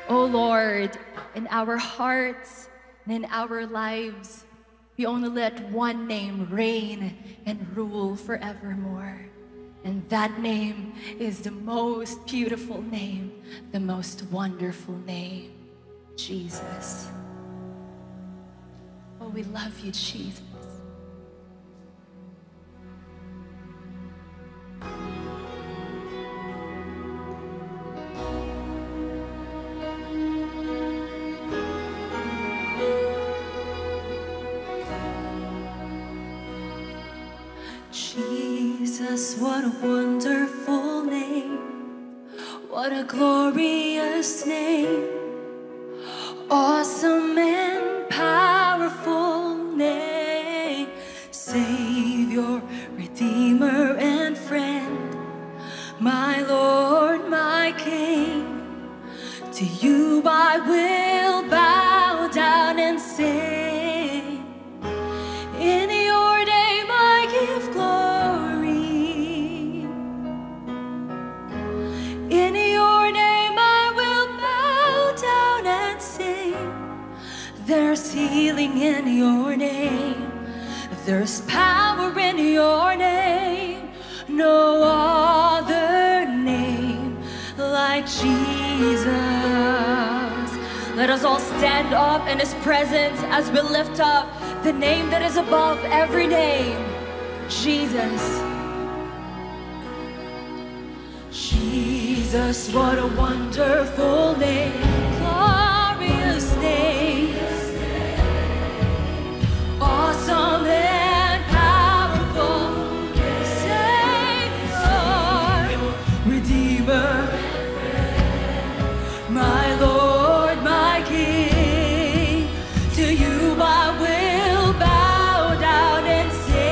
S7: Oh Lord, in our hearts and in our lives, we only let one name reign and rule forevermore. And that name is the most beautiful name, the most wonderful name, Jesus. Oh, we love you, Jesus.
S12: Jesus, what a wonderful name. What a glorious name. Awesome and powerful name. Savior, Redeemer, and friend. My Lord, my King. To you I will bow down and sing. In your name I give glory. In your name I will bow down and sing. There's healing in your name. There's power in your name. No other name like Jesus. Let us all stand up in His presence as we lift up the name that is above every name, Jesus. Jesus, what a wonderful name, glorious name, awesome and powerful, Savior, Redeemer, my Lord, my King. To you I will bow down and say,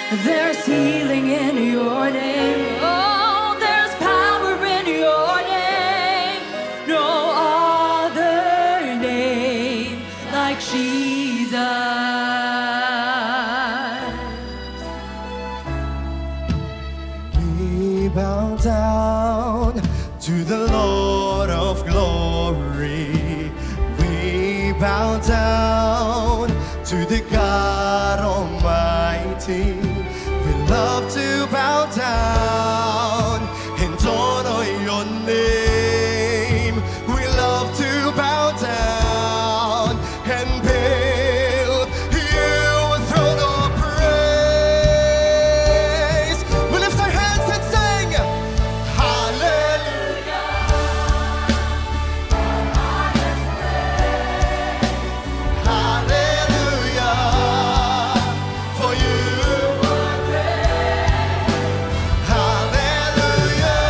S12: There's healing in your name. Oh, there's power in your name. No other name like Jesus.
S9: We bow down to the Lord of glory. We bow down to the God Almighty. We love to bow down and honor your name. We love to bow down and build you a throne of praise. We lift our hands and sing, Hallelujah. Hallelujah. For you are great. Hallelujah.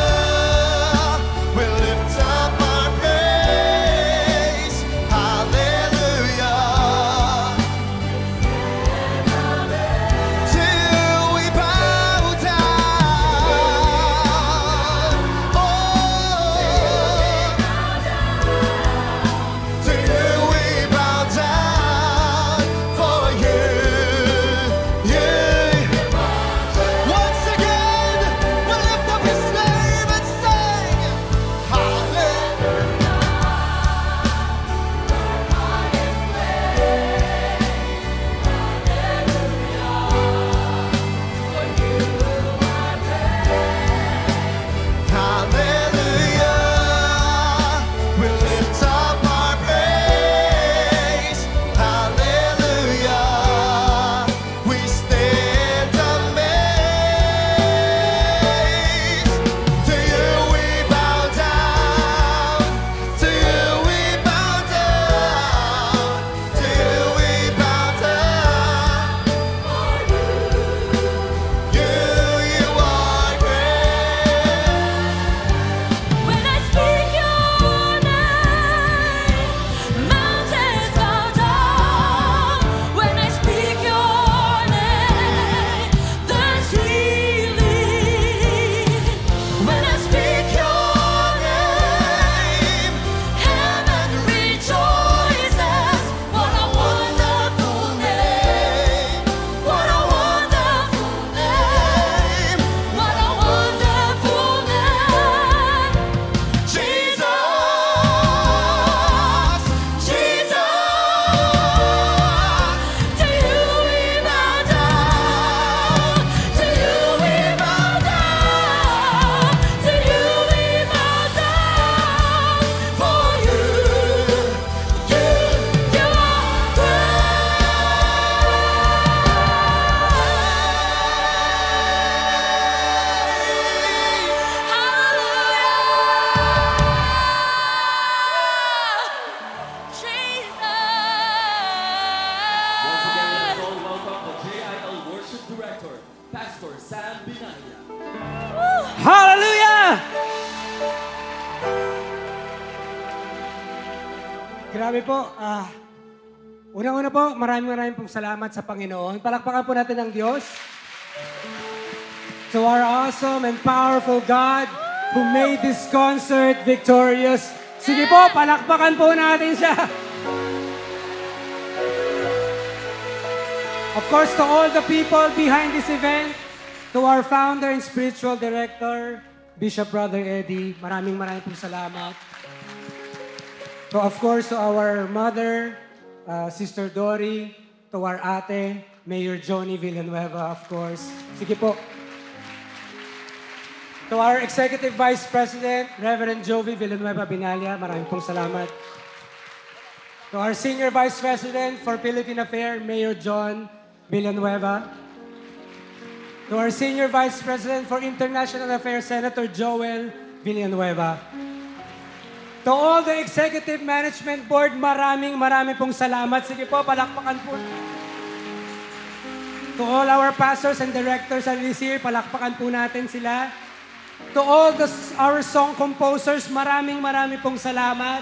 S9: We lift up our praise. Hallelujah. Till we bow down. Oh, till we bow down for you. Once again, we lift up his name and sing, Hallelujah. Hallelujah. We lift up our praise. Hallelujah. We stand amazed. To you we bow down. To you we bow down. To you we bow down. You are great.
S12: When I speak your name, mountains bow down. When I speak your name, there's healing. When I speak your name, heaven rejoices. What a wonderful name. What a wonderful name. What a wonderful name. Jesus, to you we bow down, to you we bow down, to you we bow down, for you
S6: Once again, let us all welcome the JIL Worship Director, Pastor Sam Binaya.
S1: Hallelujah! Grabe po. Unang-una po, maraming pong salamat sa Panginoon. Palakpakan po natin ang Diyos. To our awesome and powerful God who made this concert victorious. Sige po, palakpakan po natin siya. Of course, to all the people behind this event, to our founder and spiritual director, Bishop Brother Eddie, maraming pong salamat. So of course, to our mother, Sister Dory, to our ate, Mayor Johnny Villanueva, of course. Sige po. To our Executive Vice President, Reverend Jovi Villanueva Binalya, maraming pong salamat. To our Senior Vice President for Philippine Affairs, Mayor John Villanueva. To our Senior Vice President for International Affairs, Senator Joel Villanueva. To all the Executive Management Board, maraming pong salamat. Sige po, palakpakan po. To all our pastors and directors at this year, palakpakan po natin sila. To all our song composers, maraming pong salamat.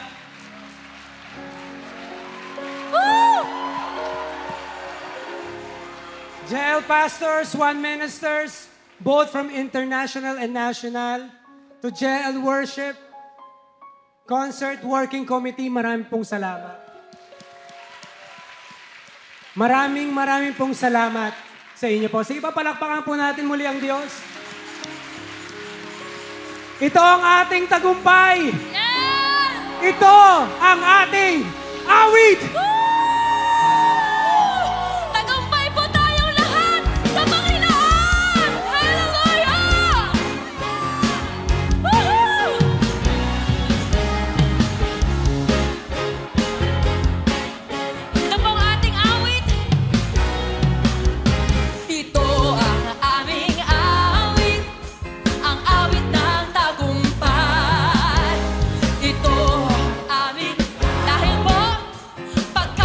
S1: JL pastors, One ministers, both from international and national, to JL Worship, Concert Working Committee, maraming pong salamat. Maraming pong salamat sa inyo po. Sige, papalakpakan po natin muli ang Diyos. Ito ang ating tagumpay. Yeah! Ito ang ating awit.
S12: Tagumpay po tayong lahat sa Panginoon! Hallelujah! Woohoo! Ito po ang ating awit. Ito ang aming awit, ang awit ng tagumpay. Ito ang aming, dahil po, pag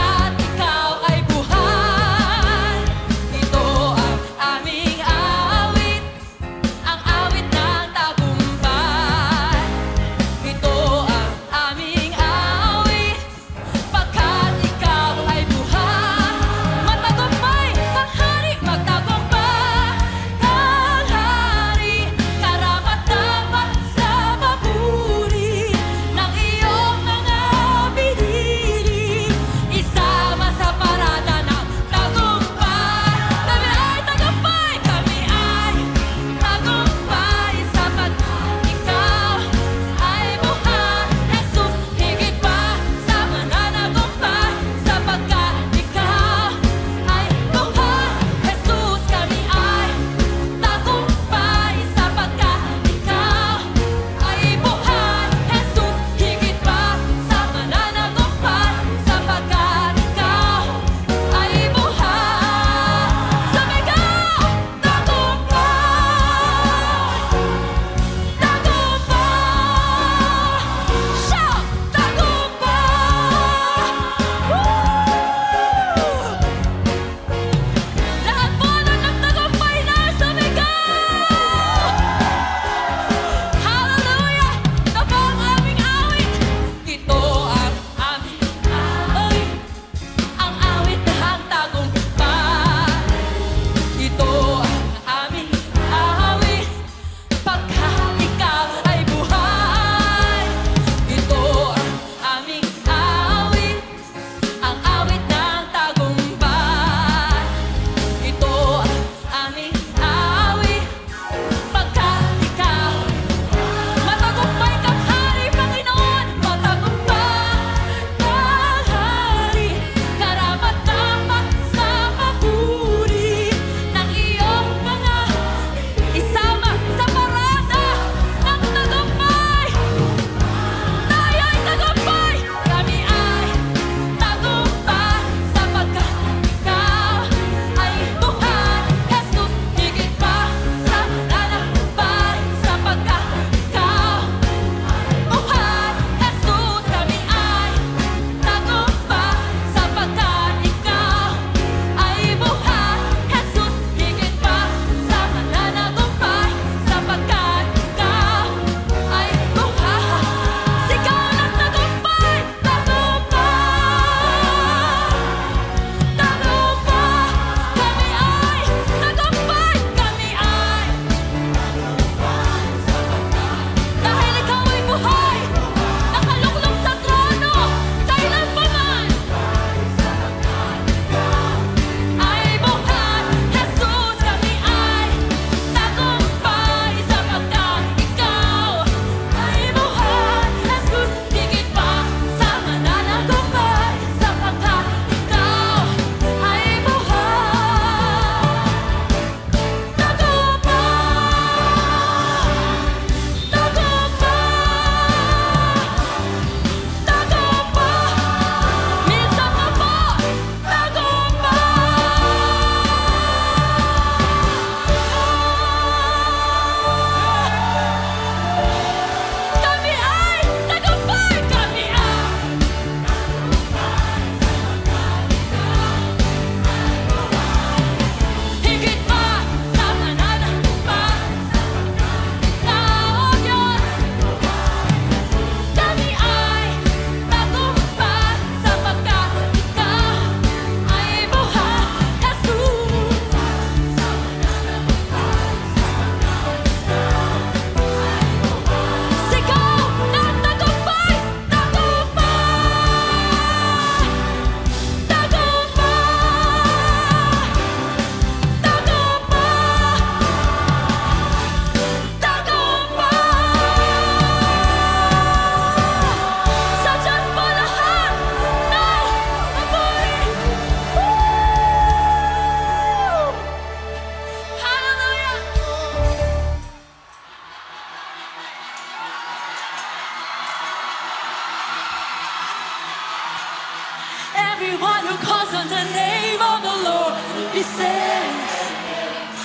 S12: who calls on the name of the Lord will be saved.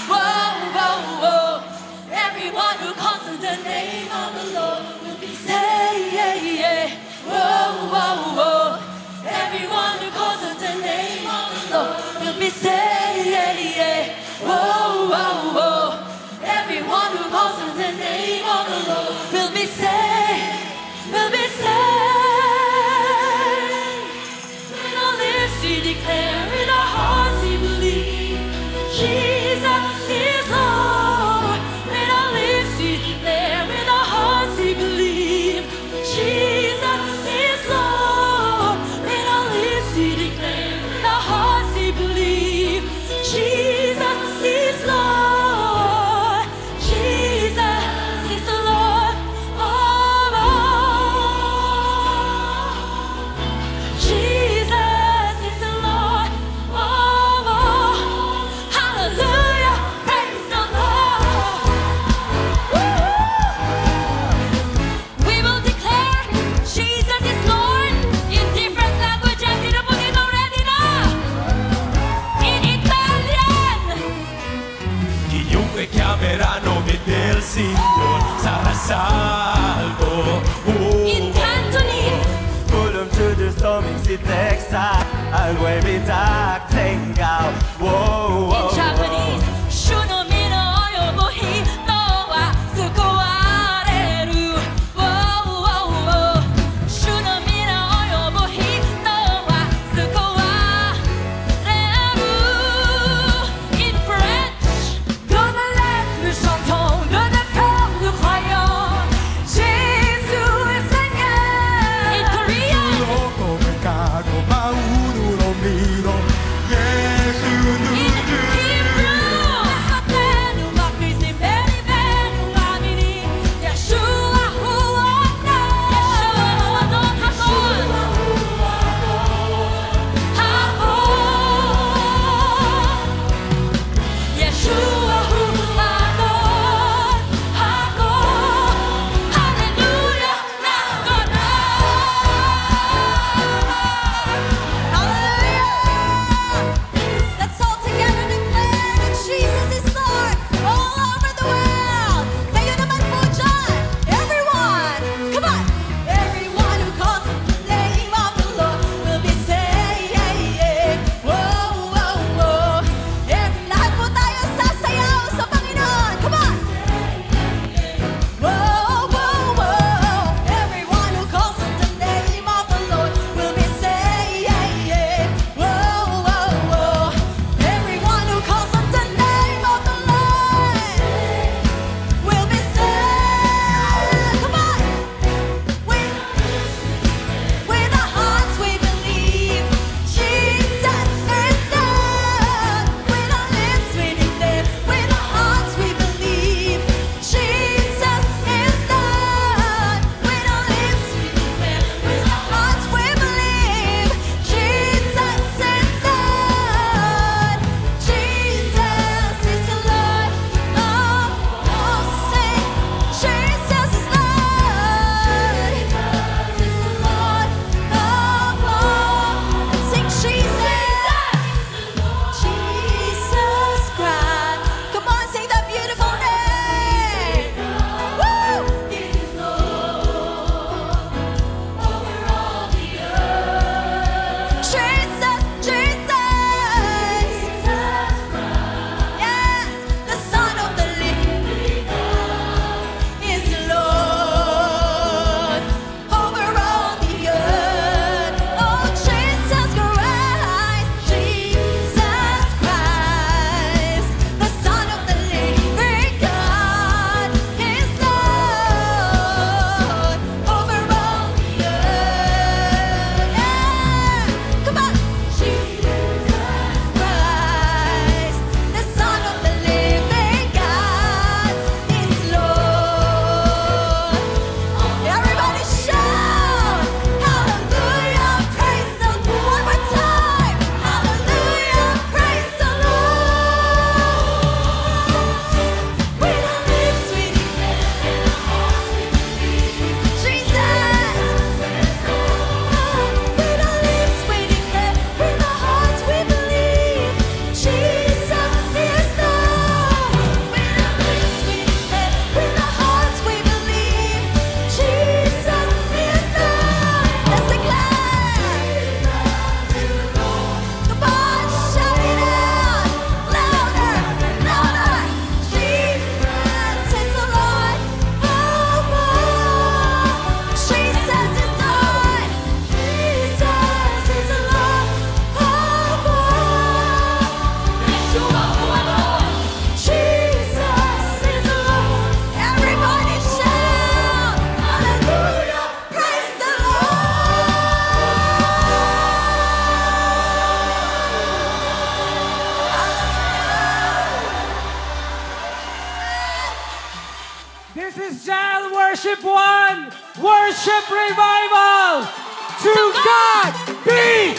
S12: Whoa, whoa, whoa. Everyone who calls on the name of the Lord will be saved. Whoa, whoa, whoa. Everyone who calls on the name of the Lord will be saved. Whoa, whoa, whoa. Everyone who calls on the name of the Lord will be saved. Will be saved. In our lips we declare, in our hearts we believe, Jesus is Lord. In our lips we declare, in our hearts we believe, Jesus is Lord. In our lips we declare, in our hearts we believe, Jesus is Lord. Jesus is the Lord of all. Jesus is the Lord of all. Hallelujah, praise the Lord. Woo! We will declare Jesus is Lord in different languages. Sino po dito ready na? In Italian.
S8: Chiunque chiamerà nome del Signore sarà salvo.
S12: In Cantonese.
S13: Fulham to the storming sea Texas and where we dark take out. Whoa,
S12: In Japanese. Shuno mino yobohi no wa sukowareru. Whoa, whoa, whoa. Shuno mino yobohi no wa sukowareru. In French. De la lettre nous chantons, de notre cœur nous croyons. Jésus est Seigneur. In Korean. Hallelujah.
S1: This is Jael Worship 1 Worship Revival. To God be